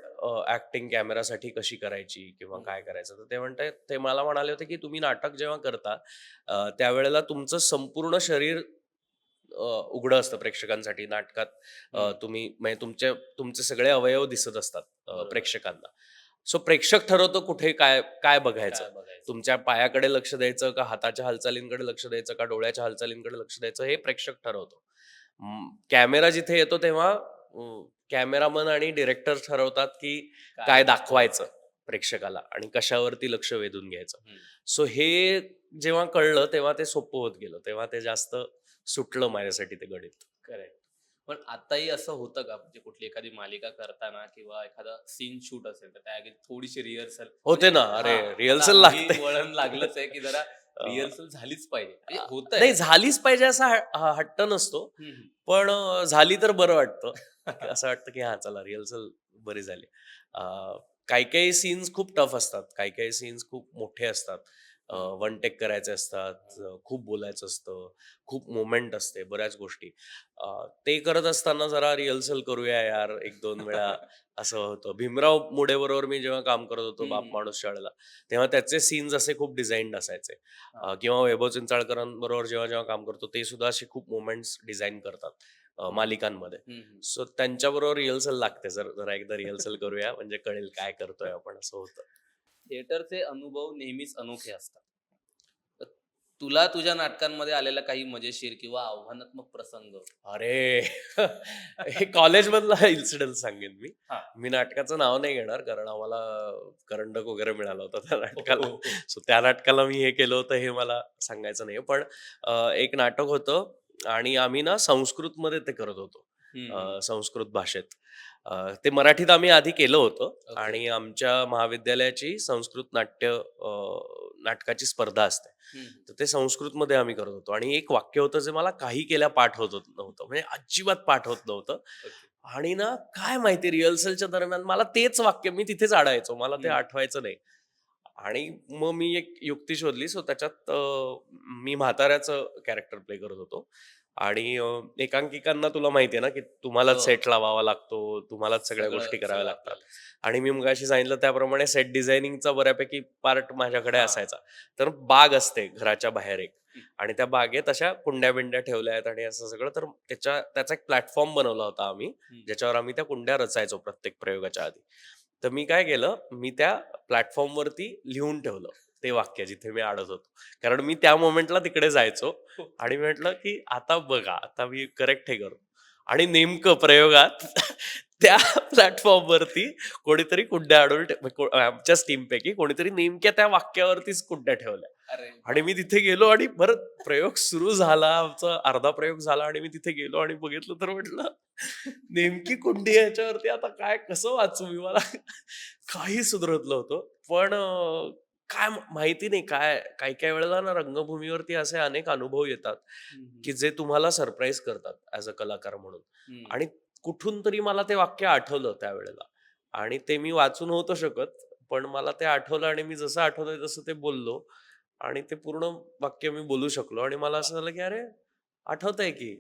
S1: ॲक्टिंग कॅमेरासाठी कशी करायची किंवा
S2: हम्म.
S1: काय करायचं. तर ते मला म्हणाले होते, की तुम्ही नाटक जेव्हा करता त्यावेळेला तुमचं संपूर्ण शरीर उघडं असतं प्रेक्षकांसाठी नाटकात.
S2: हम्म.
S1: तुम्ही म्हणजे तुमचे सगळे अवयव दिसत असतात
S2: बरोबर.
S1: प्रेक्षकांना. सो प्रेक्षक ठरवतो कुठे काय काय बघायचं.
S2: काय बघायचं.
S1: तुमच्या पायाकडे लक्ष द्यायचं का हाताच्या हालचालींकडे लक्ष द्यायचं का डोळ्याच्या हालचालींकडे लक्ष द्यायचं हे प्रेक्षक ठरवतो. कॅमेरा जिथे येतो तेव्हा कॅमेरामन आणि डिरेक्टर ठरवतात की
S2: काय
S1: काय
S2: दाखवायचं.
S1: दाखवायचं प्रेक्षकाला आणि कशावरती लक्ष वेधून घ्यायचं.
S2: हम्म.
S1: सो हे जेव्हा कळलं तेव्हा ते सोपं होत गेलं. तेव्हा ते जास्त सुटलं माझ्यासाठी ते गणित.
S2: करेक्ट. पण आताही असं होतं का म्हणजे कुठली एखादी मालिका करताना किंवा एखादा सीन शूट असेल तर त्या आधी थोडीशी रिहर्सल
S1: होते
S2: म्हणजे
S1: ना,
S2: हा
S1: अरे
S2: आता
S1: रिहर्सल
S2: हल्ली
S1: लागते.
S2: वळण लागलंच आहे की जरा
S1: अ,
S2: रिहर्सल झालीच पाहिजे म्हणजे
S1: अ,
S2: होतंय.
S1: नाही झालीच पाहिजे असा हट्ट नसतो.
S2: हम्म.
S1: पण झाली तर बरं वाटतं. की असं वाटतं की हां, चला रिहर्सल बरी झाली. अ, काही-काही सीन्स खूप टफ असतात. काही-काही सीन्स खूप मोठे असतात.
S2: हम्म.
S1: वन टेक करायचे असतात. खूप बोलायचं असतं. खूप मोमेंट असते, बऱ्याच गोष्टी. ते करत असताना जरा रिहर्सल करूया यार 1-2 वेळा असं होतं. भीमराव मोढेबरोबर मी जेव्हा काम करत होतो बाप
S2: हम्म.
S1: माणूस शाळेला, तेव्हा त्याचे सीन्स असे खूप डिझाइन्ड असायचे.
S2: हा.
S1: किंवा वैभव चिंचाळकरांबरोबर जेव्हा काम करतो ते सुद्धा असे खूप मोमेंट्स डिझाईन करतात मालिकांमध्ये.
S2: हम्म.
S1: सो त्यांच्याबरोबर रिहर्सल लागते. जरा एकदा रिहर्सल करूया म्हणजे कळेल काय करतोय आपण असं होतं.
S2: थिएटरचे अनुभव नेहमीच अनोखे असतात. तर तुला तुझ्या नाटकांमध्ये आलेला काही मजेशीर किंवा आव्हानात्मक प्रसंग.
S1: अरे! हे कॉलेजमधला इन्सिडेंट सांगेन मी.
S2: हा.
S1: मी नाटकाचं नाव नाही घेणार कारण आम्हाला करंडक वगैरे मिळाला होता त्या
S2: हो,
S1: नाटकाला.
S2: हो, हो.
S1: सो त्या नाटकाला मी हे केलं होतं हे मला सांगायचं नाही. पण एक नाटक होतं आणि आम्ही ना संस्कृतमध्ये ते करत होतो.
S2: हम्म.
S1: संस्कृत भाषेत. ते मराठीत आम्ही आधी केलं होतं
S2: ओके.
S1: आणि आमच्या महाविद्यालयाची संस्कृत नाटकाची स्पर्धा असते.
S2: हम्म.
S1: तर ते संस्कृतमध्ये आम्ही करत होतो आणि एक वाक्य होतं जे मला काही केल्या पाठ होत नव्हतं. म्हणजे अजिबात पाठ होत नव्हतं.
S2: ओके.
S1: आणि ना काय माहिती रिहर्सलच्या दरम्यान मला तेच वाक्य मी तिथेच अडायचो. मला ते
S2: हम्म.
S1: आठवायचं नाही. आणि मग मी एक युक्ती शोधली. सो त्याच्यात मी म्हाताऱ्याचं कॅरेक्टर प्ले करत होतो. आणि एकांकिकांना तुला माहिती आहे ना, की
S2: हो,
S1: तुम्हालाच सेट लावावा लागतो, तुम्हालाच सगळ्या गोष्टी
S2: सगळं
S1: कराव्या
S2: सगळं
S1: लागतात.
S2: आपल्यालाच.
S1: आणि मी मगाशी सांगितलं त्याप्रमाणे सेट डिझायनिंगचा बऱ्यापैकी पार्ट माझ्याकडे
S2: हां.
S1: असायचा. तर बाग असते घराच्या बाहेर एक,
S2: हं,
S1: आणि त्या बागेत अशा कुंड्या-बिंड्या ठेवल्या आहेत आणि असं सगळं. तर त्याचा एक प्लॅटफॉर्म बनवला होता आम्ही,
S2: हं.
S1: ज्याच्यावर आम्ही त्या कुंड्या रचायचो प्रत्येक प्रयोगाच्या आधी. तर मी काय केलं, मी त्या प्लॅटफॉर्मवरती लिहून ठेवलं ते वाक्य जिथे मी अडत होतो. कारण मी त्या मोमेंटला तिकडे जायचो आणि मी म्हटलं, की आता बघा, आता मी करेक्ट हे करू. आणि नेमकं प्रयोगात त्या प्लॅटफॉर्मवरती कोणीतरी कुंड्या आणून आमच्याच टीमपैकी कोणीतरी नेमक्या त्या वाक्यावरतीच कुंड्या ठेवल्या.
S2: अरे
S1: आणि मी
S2: बापरे!
S1: तिथे गेलो आणि परत प्रयोग सुरू झाला. आमचा अर्धा प्रयोग झाला आणि मी तिथे गेलो आणि बघितलं तर म्हटलं, नेमकी कुंडी आहे याच्यावरती आता काय कसं वाचू मी? मला काही सुधरत नव्हतं. पण काय माहिती नाही काय, काही-काही वेळेला ना रंगभूमीवरती असे अनेक अनुभव येतात,
S2: हं, हं.
S1: की जे तुम्हाला सरप्राईज करतात ॲज अ कलाकार म्हणून.
S2: हं.
S1: आणि कुठून तरी मला ते वाक्य आठवलं त्यावेळेला आणि ते मी वाचू नव्हतो शकत. पण मला ते आठवलं आणि मी जसं आठवतंय तसं ते बोललो आणि ते पूर्ण वाक्य मी बोलू शकलो आणि मला
S2: वाह!
S1: असं झालं, की अरे आठवतंय की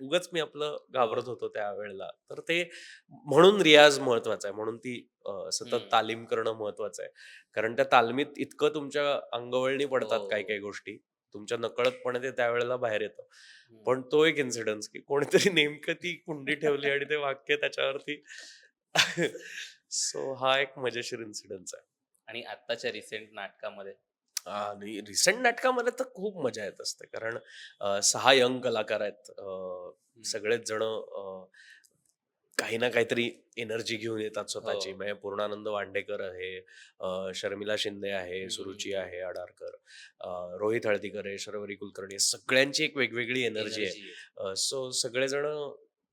S1: उगाच मी आपलं
S2: हो.
S1: घाबरत होतो त्यावेळेला. तर ते म्हणून रियाज महत्वाचा आहे. म्हणून ती सतत
S2: हं.
S1: तालीम करणं महत्वाचं आहे. कारण त्या तालमीत इतकं तुमच्या अंगवळणी पडतात काही-काही
S2: हो.
S1: गोष्टी. तुमच्या नकळतपणे ते त्यावेळेला बाहेर येतं.
S2: हं.
S1: पण तो एक इन्सिडन्स की कोणीतरी नेमकं ती कुंडी ठेवली आणि ते वाक्य त्याच्यावरती. सो हा एक मजेशीर इन्सिडन्स आहे.
S2: आणि आत्ताच्या रिसेंट नाटकामध्ये
S1: आणि रिसेंट नाटकामध्ये तर खूप मजा येत असते. कारण 6 यंग कलाकार आहेत.
S2: हं.
S1: सगळेच जण काही ना काहीतरी एनर्जी घेऊन येतात
S2: हो.
S1: स्वतःची. म्हणजे पूर्णानंद वांडेकर आहे, शर्मिला शिंदे आहे,
S2: हं, हं,
S1: सुरुची
S2: हं.
S1: आहे आडारकर, रोहित हळदीकर आहे, शर्वरी कुलकर्णी आहे. सगळ्यांची एक वेगवेगळी एनर्जी आहे.
S2: एनर्जी आहे.
S1: सो सगळेजण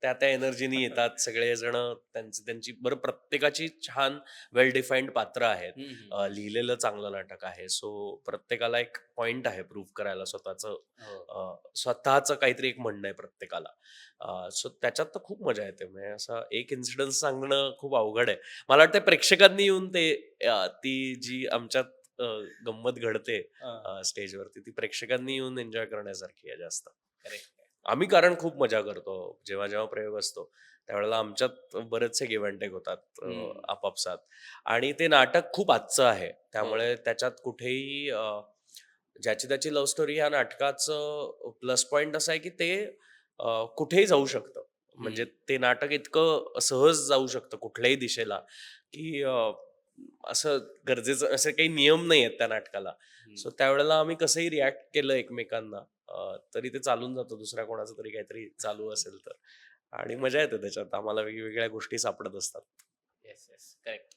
S1: त्या एनर्जीनी येतात. सगळेजण त्यांची बरं प्रत्येकाची छान वेल डिफाईन्ड पात्र आहेत.
S2: हं, हं.
S1: लिहिलेलं चांगलं नाटक आहे. सो प्रत्येकाला एक पॉइंट आहे प्रूव्ह करायला स्वतःचं.
S2: हो.
S1: स्वतःचं काहीतरी एक म्हणणं आहे प्रत्येकाला. सो त्याच्यात तर खूप मजा येते. म्हणजे असं एक इन्सिडन्स सांगणं खूप अवघड आहे. मला वाटतं प्रेक्षकांनी येऊन ती जी आमच्यात अ, गंमत घडते
S2: हां.
S1: स्टेजवरती, ती प्रेक्षकांनी येऊन एन्जॉय करण्यासारखी आहे जास्त.
S2: करेक्ट.
S1: आम्ही कारण खूप मजा करतो. जेव्हा प्रयोग असतो, त्यावेळेला आमच्यात बरेचसे गिव्ह अँड टेक होतात
S2: हं.
S1: आपापसात. आणि ते नाटक खूप आजचं आहे.
S2: हो.
S1: त्यामुळे त्याच्यात कुठेही ज्याची त्याची लव्ह स्टोरी ह्या नाटकाचं प्लस पॉइंट असा आहे, की ते कुठेही जाऊ शकतं. म्हणजे
S2: हं.
S1: ते नाटक इतकं सहज जाऊ शकतं कुठल्याही दिशेला, की असं गरजेचं असे काही नियम नाही आहेत त्या नाटकाला.
S2: हं.
S1: सो त्यावेळेला आम्ही कसंही रिएक्ट केलं एकमेकांना, तरी ते चालून जातं दुसऱ्या कोणाचं तरी काहीतरी चालू असेल तर. आणि मजा येते त्याच्यात. आम्हाला वेगवेगळ्या गोष्टी सापडत असतात.
S2: Yes, yes. करेक्ट.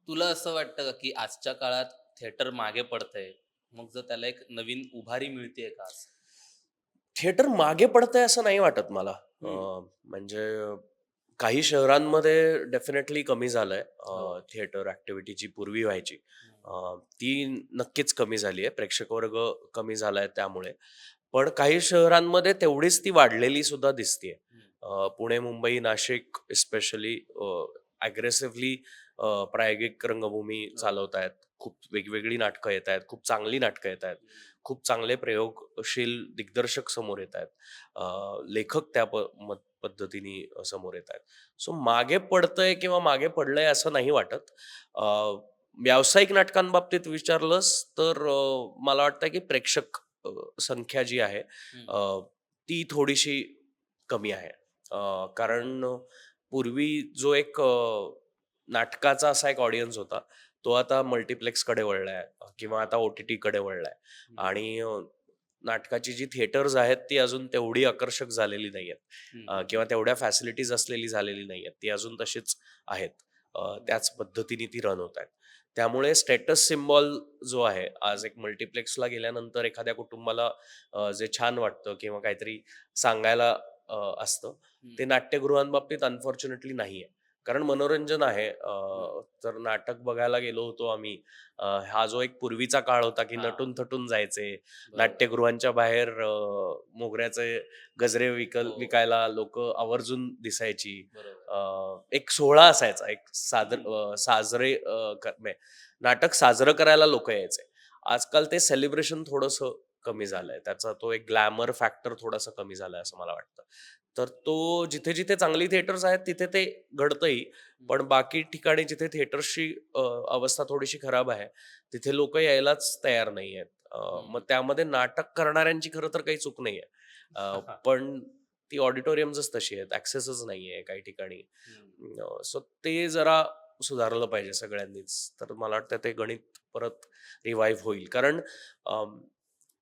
S2: तुला असं वाटतं का, की आजच्या काळात थिएटर मागे पडतंय? मग जर त्याला एक नवीन उभारी मिळतेय का असं?
S1: थिएटर मागे पडतंय असं नाही वाटत मला.
S2: हं.
S1: म्हणजे काही शहरांमध्ये डेफिनेटली कमी झालंय
S2: हो.
S1: थिएटर ॲक्टिव्हिटी जी पूर्वी व्हायची.
S2: हं.
S1: ती नक्कीच कमी झाली आहे. प्रेक्षक वर्ग कमी झालाय त्यामुळे. पण काही शहरांमध्ये तेवढीच ती वाढलेली सुद्धा दिसतीये.
S2: हं.
S1: पुणे, मुंबई, नाशिक स्पेशली अग्रेसिव्हली प्रायोगिक रंगभूमी
S2: हो.
S1: चालवतायत. खूप वेगवेगळी नाटकं येतायत. खूप चांगली नाटकं येतायत.
S2: हं.
S1: खूप चांगले प्रयोगशील दिग्दर्शक समोर येतायत. लेखक त्या पद्धतीने समोर येतायत. सो मागे पडतंय किंवा मागे पडलंय असं नाही वाटत. अ, व्यावसायिक नाटकांबाबतीत विचारलंस तर मला वाटतं की प्रेक्षक संख्या जी आहे
S2: हं.
S1: ती थोडीशी कमी आहे. कारण पूर्वी जो एक नाटकाचा असा एक ऑडियन्स होता, तो आता मल्टिप्लेक्सकडे वळलाय किंवा
S2: हां.
S1: आता ओ-टी-टीकडे वळलाय.
S2: हं.
S1: आणि नाटकाची जी थिएटर्स आहेत ती अजून तेवढी आकर्षक झालेली नाहीयेत.
S2: हं, हं,
S1: किंवा तेवढ्या फॅसिलिटीज असलेली झालेली नाहीयेत. ती अजून तशीच आहेत.
S2: हं.
S1: त्याच पद्धतीने ती रन होतायत. त्यामुळे स्टेटस सिम्बॉल जो आहे, आज एक मल्टिप्लेक्सला गेल्यानंतर एखाद्या कुटुंबाला जे छान वाटतं किंवा काहीतरी सांगायला असतं,
S2: हं.
S1: ते नाट्यगृहांबाबतीत अनफॉर्च्युनेटली नाहीये. कारण मनोरंजन आहे.
S2: हं.
S1: तर नाटक बघायला गेलो होतो आम्ही. हा जो एक पूर्वीचा काळ होता, की
S2: हां.
S1: नटून-थटून जायचे.
S2: बरोबर.
S1: नाट्यगृहांच्या बाहेर मोगऱ्याचे गजरे
S2: हो.
S1: विकायला लोकं आवर्जून दिसायची.
S2: बरोबर.
S1: एक सोहळा असायचा. एक
S2: हं.
S1: साजरे म्हणजे नाटक साजरं करायला लोकं यायचे. आजकाल ते सेलिब्रेशन थोडंसं कमी झालाय. त्याचा तो एक ग्लॅमर फॅक्टर थोडासा कमी झालाय असं मला वाटतं. तर तो जिथे-जिथे चांगली थिएटर्स आहेत तिथे ते घडतंही. पण बाकी ठिकाणी जिथे थिएटर्सची अवस्था थोडीशी खराब आहे, तिथे लोकं यायलाच तयार नाहीयेत. मग त्यामध्ये नाटक करणाऱ्यांची खरं तर काही चूक नाहीये. पण ती ऑडिटोरियम्सच तशी आहेत. ॲक्सेसच नाहीये काही ठिकाणी. सो ते जरा सुधारलं पाहिजे सगळ्यांनीच. तर मला वाटतं ते गणित परत रिवाईव्ह होईल. कारण अं,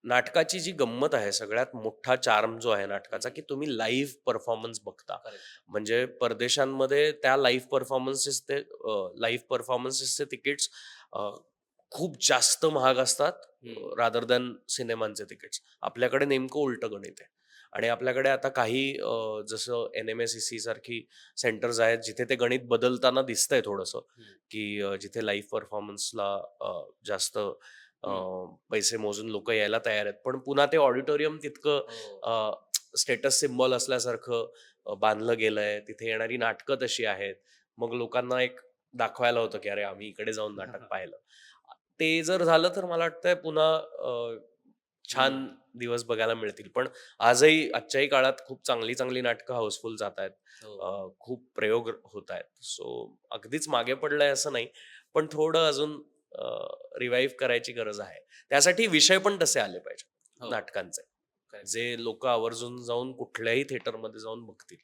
S1: नाटकाची जी गंमत आहे, सगळ्यात मोठा चार्म जो आहे नाटकाचा, की तुम्ही लाईव्ह परफॉर्मन्स बघता. म्हणजे परदेशांमध्ये त्या लाईव्ह परफॉर्मन्सेसचे तिकीट्स खूप जास्त महाग असतात रादर दॅन सिनेमांचे तिकीट्स. आपल्याकडे नेमकं उलटं गणित आहे. आणि आपल्याकडे आता काही जसं NMSEC सारखी सेंटर्स आहेत जिथे ते गणित बदलताना दिसतंय थोडंसं, की जिथे लाईव्ह परफॉर्मन्सला जास्त पैसे मोजून लोक यायला तयार आहेत. पण पुन्हा ते ऑडिटोरियम तितकं स्टेटस सिम्बॉल असल्यासारखं बांधलं गेलंय. तिथे येणारी नाटकं तशी आहेत. मग लोकांना एक दाखवायला होतं, की अरे आम्ही इकडे जाऊन नाटक पाहिलं. ते जर झालं तर मला वाटतंय पुन्हा छान दिवस बघायला मिळतील. पण आजच्याही काळात खूप चांगली नाटकं हाऊसफुल जात आहेत. खूप प्रयोग होत आहेत. सो अगदीच मागे पडलंय असं नाही. पण थोडं अजून रिवाईव्ह करायची गरज आहे. त्यासाठी विषय पण तसे आले पाहिजे नाटकांचे, जे लोक आवर्जून जाऊन कुठल्याही थिएटरमध्ये जाऊन बघतील.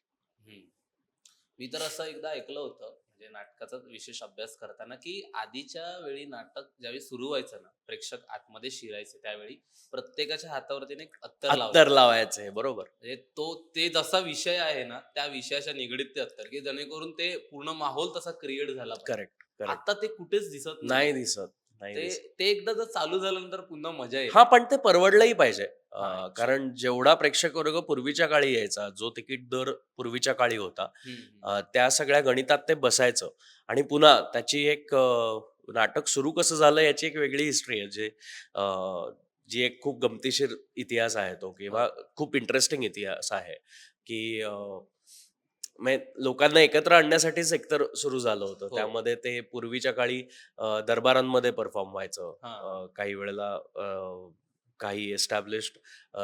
S2: मी तर असं एकदा ऐकलं होतं म्हणजे नाटकाचा विशेष अभ्यास करताना की आधीच्या वेळी नाटक ज्यावेळी सुरू व्हायचं ना प्रेक्षक आतमध्ये शिरायचे त्यावेळी प्रत्येकाच्या हातावरती ना एक अत्तर
S1: अत्तर
S2: लावलं
S1: लावायचे बरोबर.
S2: म्हणजे ते जसा विषय आहे ना त्या विषयाच्या निगडीत ते अत्तर की जेणेकरून ते पूर्ण माहोल तसा क्रिएट झाला पाहिजे.
S1: Correct correct.
S2: आता ते कुठेच दिसत नाही.
S1: नाही दिसत नाही
S2: ते
S1: दिसत.
S2: ते एकदा जर चालू झाल्यानंतर पुन्हा मजा
S1: हा
S2: येते.
S1: पण ते परवडलंही पाहिजे.
S2: हा, actually.
S1: कारण जेवढा प्रेक्षक वर्ग पूर्वीच्या काळी यायचा, जो तिकीट दर पूर्वीच्या काळी होता, त्या सगळ्या गणितात ते बसायचं. आणि पुन्हा त्याची एक नाटक सुरू कसं झालं याची एक वेगळी हिस्ट्री आहे. जी एक खूप गमतीशीर इतिहास आहे तो, किंवा खूप इंटरेस्टिंग इतिहास आहे, की म्हणजे लोकांना एकत्र आणण्यासाठीच एकतर सुरू झालं होतं.
S2: हो.
S1: त्यामध्ये ते पूर्वीच्या काळी दरबारांमध्ये परफॉर्म व्हायचं.
S2: हा.
S1: काही वेळेला काही एस्टॅब्लिश्ड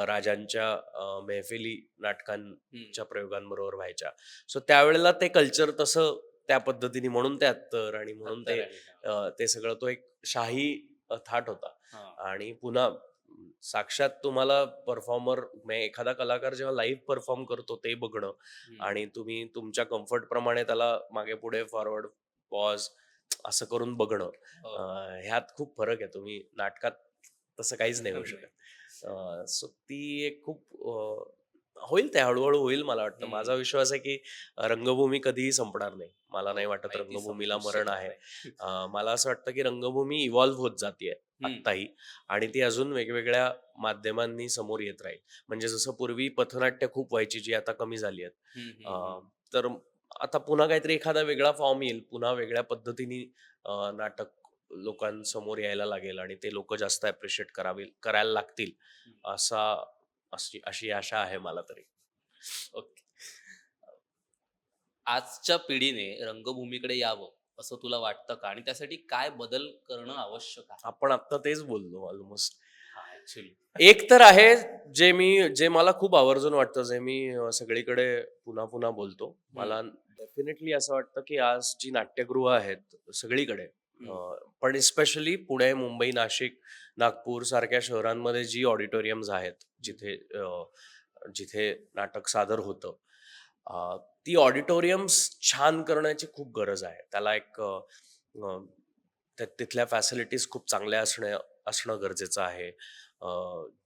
S1: राजांच्या मेहफिली नाटकांच्या प्रयोगांबरोबर व्हायच्या. सो त्यावेळेला ते कल्चर तसं त्या पद्धतीने, म्हणून ते अत्तर आणि म्हणून ते ते सगळं तो एक शाही थाट होता. आणि पुन्हा साक्षात तुम्हाला परफॉर्मर म्हणजे एखादा कलाकार जेव्हा लाईव्ह परफॉर्म करतो ते बघणं, आणि तुम्ही तुमच्या कम्फर्ट प्रमाणे त्याला मागे पुढे फॉरवर्ड पॉज असं करून बघणं, ह्यात खूप फरक आहे. तुम्ही नाटकात तसं काहीच नाही होऊ शकत. सो ती एक खूप होईल, ते हळूहळू होईल. मला वाटतं, माझा विश्वास आहे की रंगभूमी कधीही संपणार नाही. मला नाही वाटत रंगभूमीला मरण आहे. मला असं वाटतं की रंगभूमी इव्हॉल्व्ह होत जाते आत्ताही, आणि ती अजून वेगवेगळ्या माध्यमांनी समोर येत राहील. म्हणजे जसं पूर्वी पथनाट्य खूप व्हायची, जी आता कमी झाली आहेत. तर आता पुन्हा काहीतरी एखादा वेगळा फॉर्म येईल, पुन्हा वेगळ्या पद्धतीने नाटक लोकांसमोर यायला लागेल, आणि ते लोक जास्त अप्रिशिएट करायला लागतील, असा अशी आशा आहे मला तरी.
S2: ओके. आजच्या पिढीने रंगभूमीकडे यावं असं तुला वाटतं का आणि त्यासाठी काय बदल करणं आवश्यक आहे?
S1: आपण आता तेच बोललो ऑलमोस्ट.
S2: ऍक्च्युली.
S1: एक तर आहे, जे मला खूप आवर्जून वाटतं, जे मी सगळीकडे पुन्हा पुन्हा बोलतो. मला डेफिनेटली असं वाटतं की आज जी नाट्यगृह आहेत सगळीकडे, पण स्पेशली पुणे, मुंबई, नाशिक, नागपूर सारख्या शहरांमध्ये जी ऑडिटोरियम्स आहेत, जिथे जिथे नाटक सादर होतं, ती ऑडिटोरियम्स छान करण्याची खूप गरज आहे. त्याला एक तिथल्या फॅसिलिटीज खूप चांगल्या असणं गरजेचं आहे.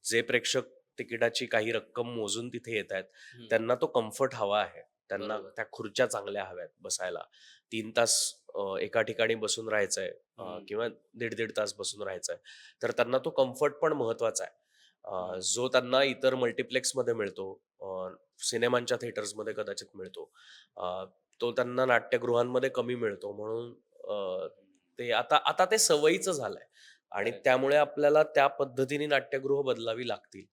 S1: जे प्रेक्षक तिकिटाची काही रक्कम मोजून तिथे येत आहेत, त्यांना तो कम्फर्ट हवा आहे. त्यांना त्या खुर्च्या चांगल्या हव्यात बसायला. 3 तास एका ठिकाणी बसून राहायचंय, किंवा दीड तास बसून राहायचंय, तर त्यांना तो कम्फर्ट पण महत्वाचा आहे. जो त्यांना इतर मल्टिप्लेक्समध्ये मिळतो, सिनेमांच्या थिएटर्समध्ये कदाचित मिळतो, तो त्यांना नाट्यगृहांमध्ये कमी मिळतो. म्हणून ते आता आता ते सवयीचं झालंय, आणि त्यामुळे आपल्याला त्या पद्धतीने नाट्यगृह बदलावी लागतील.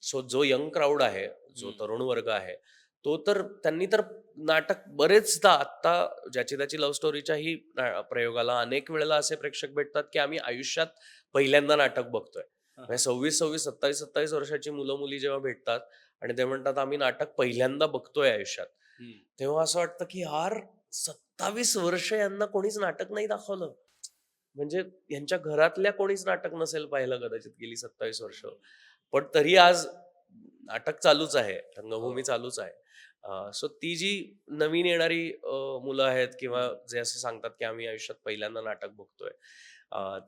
S1: सो जो यंग क्राऊड आहे, जो तरुण वर्ग आहे, त्यांनी तर नाटक बरेचदा आत्ता ज्याची त्याची लव्ह स्टोरीच्याही प्रयोगाला अनेक वेळेला असे प्रेक्षक भेटतात की आम्ही आयुष्यात पहिल्यांदा नाटक बघतोय. म्हणजे 26-27 वर्षाची मुलं मुली जेव्हा भेटतात आणि ते म्हणतात आम्ही नाटक पहिल्यांदा बघतोय आयुष्यात,
S2: हम्म.
S1: तेव्हा असं वाटतं की यार 27 वर्ष यांना कोणीच नाटक नाही दाखवलं. म्हणजे यांच्या घरातल्या कोणीच नाटक नसेल पाहिलं कदाचित गेली 27 वर्ष. पण तरी आज नाटक चालूच आहे, रंगभूमी
S2: हो.
S1: चालूच आहे. सो ती जी नवीन येणारी मुलं आहेत किंवा
S2: हम्म.
S1: जे असे सांगतात की आम्ही आयुष्यात पहिल्यांदा नाटक बघतोय,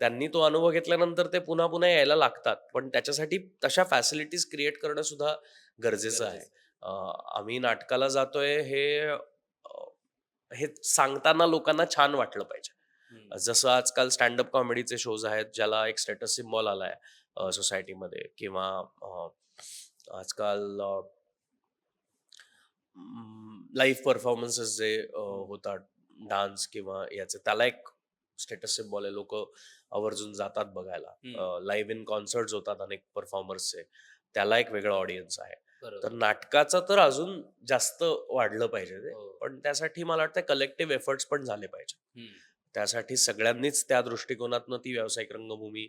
S1: त्यांनी तो अनुभव घेतल्यानंतर ते पुन्हा पुन्हा यायला लागतात. पण त्याच्यासाठी तशा फॅसिलिटीज क्रिएट करणं सुद्धा गरजेचं आहे.
S2: गरजेचं.
S1: अ, आम्ही नाटकाला जातोय हे सांगताना लोकांना छान वाटलं पाहिजे.
S2: हम्म.
S1: जसं आजकाल स्टँडअप कॉमेडीचे शोज आहेत, ज्याला एक स्टेटस सिम्बॉल आलाय सोसायटीमध्ये किंवा आजकाल लाईव्ह परफॉर्मन्सेस जे होतात, डान्स किंवा याचे, त्याला एक स्टेटस सिम्बॉल आहे. लोक आवर्जून जातात बघायला.
S2: हम्म.
S1: लाईव्ह इन कॉन्सर्ट होतात अनेक परफॉर्मर्सचे, त्याला एक वेगळा ऑडियन्स आहे. तर
S2: बरोबर.
S1: नाटकाचं तर अजून जास्त वाढलं पाहिजे ते.
S2: हो.
S1: पण त्यासाठी मला वाटतं कलेक्टिव्ह एफर्ट्स पण झाले पाहिजे.
S2: हम्म.
S1: त्यासाठी सगळ्यांनीच त्या दृष्टिकोनातनं ती व्यावसायिक रंगभूमी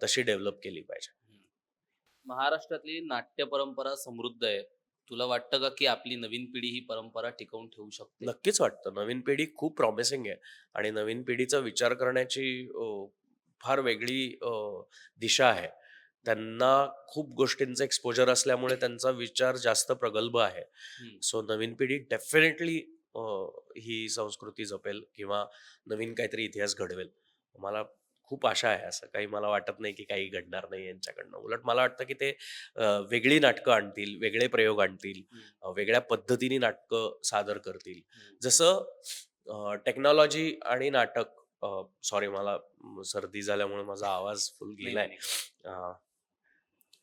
S1: तशी डेव्हलप केली पाहिजे.
S2: हम्म. महाराष्ट्रातली नाट्य परंपरा समृद्ध आहे. तुला वाटतं का की आपली नवीन पिढी ही परंपरा टिकवून ठेवू शकते?
S1: नक्कीच वाटतं. नवीन पिढी खूप प्रॉमिसिंग आहे आणि नवीन पिढीचा विचार करण्याची फार वेगळी दिशा आहे. त्यांना खूप गोष्टींचं एक्सपोजर असल्यामुळे त्यांचा विचार जास्त प्रगल्भ आहे.
S2: हम्म.
S1: सो नवीन पिढी डेफिनेटली ही संस्कृती जपेल किंवा नवीन काहीतरी इतिहास घडवेल. मला खूप आशा आहे. असं काही मला वाटत नाही की काही घडणार नाही यांच्याकडनं. उलट मला वाटतं की ते वेगळी नाटकं आणतील, वेगळे प्रयोग आणतील,
S2: हम्म.
S1: वेगळ्या पद्धतीने नाटकं सादर करतील.
S2: हम्म.
S1: जसं टेक्नॉलॉजी आणि नाटक, सॉरी मला सर्दी झाल्यामुळे माझा आवाज फुल
S2: नाही
S1: गेलाय.
S2: नाही.
S1: अ,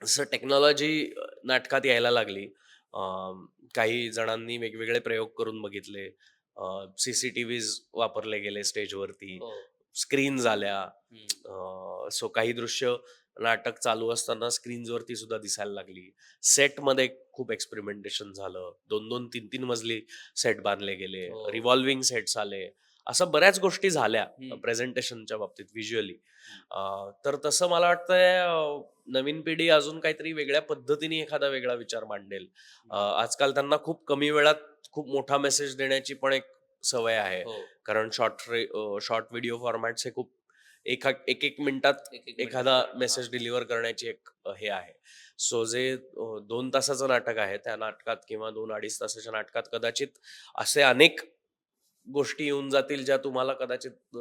S1: जसं टेक्नॉलॉजी नाटकात यायला लागली, काही जणांनी वेगवेगळे प्रयोग करून बघितले. सीसीटीव्हीज वापरले गेले स्टेजवरती,
S2: हो.
S1: स्क्रीन्स आल्या.
S2: हम्म.
S1: सो काही दृश्य नाटक चालू असताना स्क्रीन्सवरती सुद्धा दिसायला लागली. सेटमध्ये खूप एक्सपेरिमेंटेशन झालं. 2-2, 3-3 मजली सेट बांधले गेले.
S2: हो.
S1: रिव्हॉल्विंग सेट्स आले. असं बऱ्याच गोष्टी झाल्या
S2: हम्म.
S1: प्रेझेंटेशनच्या बाबतीत व्हिज्युअली.
S2: हम्म.
S1: तर तसं मला वाटतंय नवीन पिढी अजून काहीतरी वेगळ्या पद्धतीने एखादा वेगळा विचार मांडेल. आजकाल त्यांना खूप कमी वेळात खूप मोठा मेसेज देण्याची पण एक सवय आहे.
S2: हो.
S1: कारण शॉर्ट व्हिडिओ फॉर्मॅट्स हे खूप एक एक मिनिटात
S2: एक एक
S1: एखादा
S2: मिनिटात कळतं.
S1: मेसेज डिलिव्हर करण्याची एक हे आहे. सो जे 2 तासाचं नाटक आहे, त्या नाटकात किंवा 2-2.5 तासाच्या नाटकात कदाचित असे अनेक गोष्टी येऊन जातील, ज्या तुम्हाला कदाचित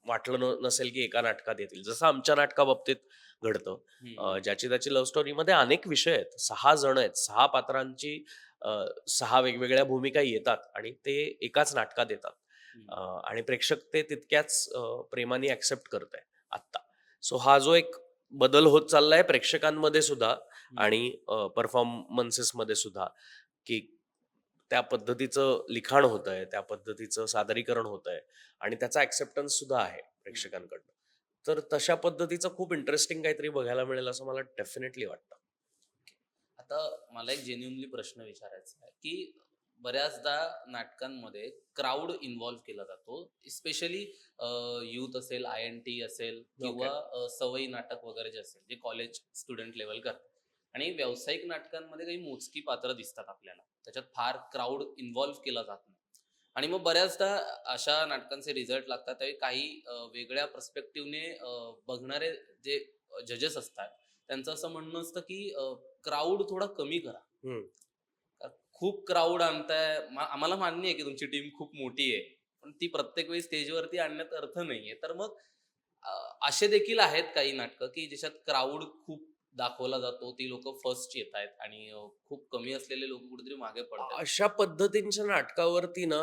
S1: वाटलं नसेल की एका नाटकात येतील. जसं आमच्या नाटकाबाबतीत घडतं.
S2: हम्म.
S1: ज्याची त्याची लव्ह स्टोरीमध्ये अनेक विषय आहेत. 6 जण आहेत. 6 पात्रांची 6 वेगवेगळ्या भूमिका येतात आणि ते एकाच नाटकात येतात.
S2: हम्म.
S1: आणि प्रेक्षक ते तितक्याच प्रेमाने ॲक्सेप्ट करत आहे आत्ता. सो हा जो एक बदल होत चाललाय प्रेक्षकांमध्ये सुद्धा
S2: हम्म.
S1: आणि परफॉर्मन्सेसमध्ये सुद्धा, की त्या पद्धतीचं लिखाण होतंय, त्या पद्धतीचं सादरीकरण होतंय आणि त्याचा ॲक्सेप्टन्स सुद्धा आहे
S2: हम्म.
S1: प्रेक्षकांकडनं. तर तशा पद्धतीचं खूप इंटरेस्टिंग काहीतरी बघायला मिळेल असं मला डेफिनेटली वाटतं.
S2: आता मला एक जेन्युइनली प्रश्न विचारायचा आहे की बऱ्याचदा नाटकांमध्ये क्राऊड इन्व्हॉल्व्ह केला जातो, स्पेशली युथ असेल, INT असेल किंवा सवयी नाटक वगैरे जे असेल जे कॉलेज स्टुडंट लेवल करतात. आणि व्यावसायिक नाटकांमध्ये काही मोजकी पात्र दिसतात आपल्याला, त्याच्यात फार क्राऊड इन्व्हॉल्व्ह केला जात नाही. आणि मग बऱ्याचदा अशा नाटकांचे रिझल्ट लागतात त्यावेळी काही वेगळ्या पर्स्पेक्टिव्हने बघणारे जे जजेस असतात त्यांचं असं म्हणणं असतं की क्राऊड थोडा कमी करा.
S1: हम्म.
S2: खूप क्राऊड आणताय. आम्हाला मान्य आहे की तुमची टीम खूप मोठी आहे, पण ती प्रत्येक वेळी स्टेजवरती आणण्यात अर्थ नाहीये. तर मग अ, असे देखील आहेत काही नाटकं की ज्याच्यात क्राऊड खूप दाखवला जातो, ती लोक फर्स्ट येत आहेत आणि खूप कमी असलेले लोक कुठेतरी मागे पडतात.
S1: अशा पद्धतींच्या नाटकावरती ना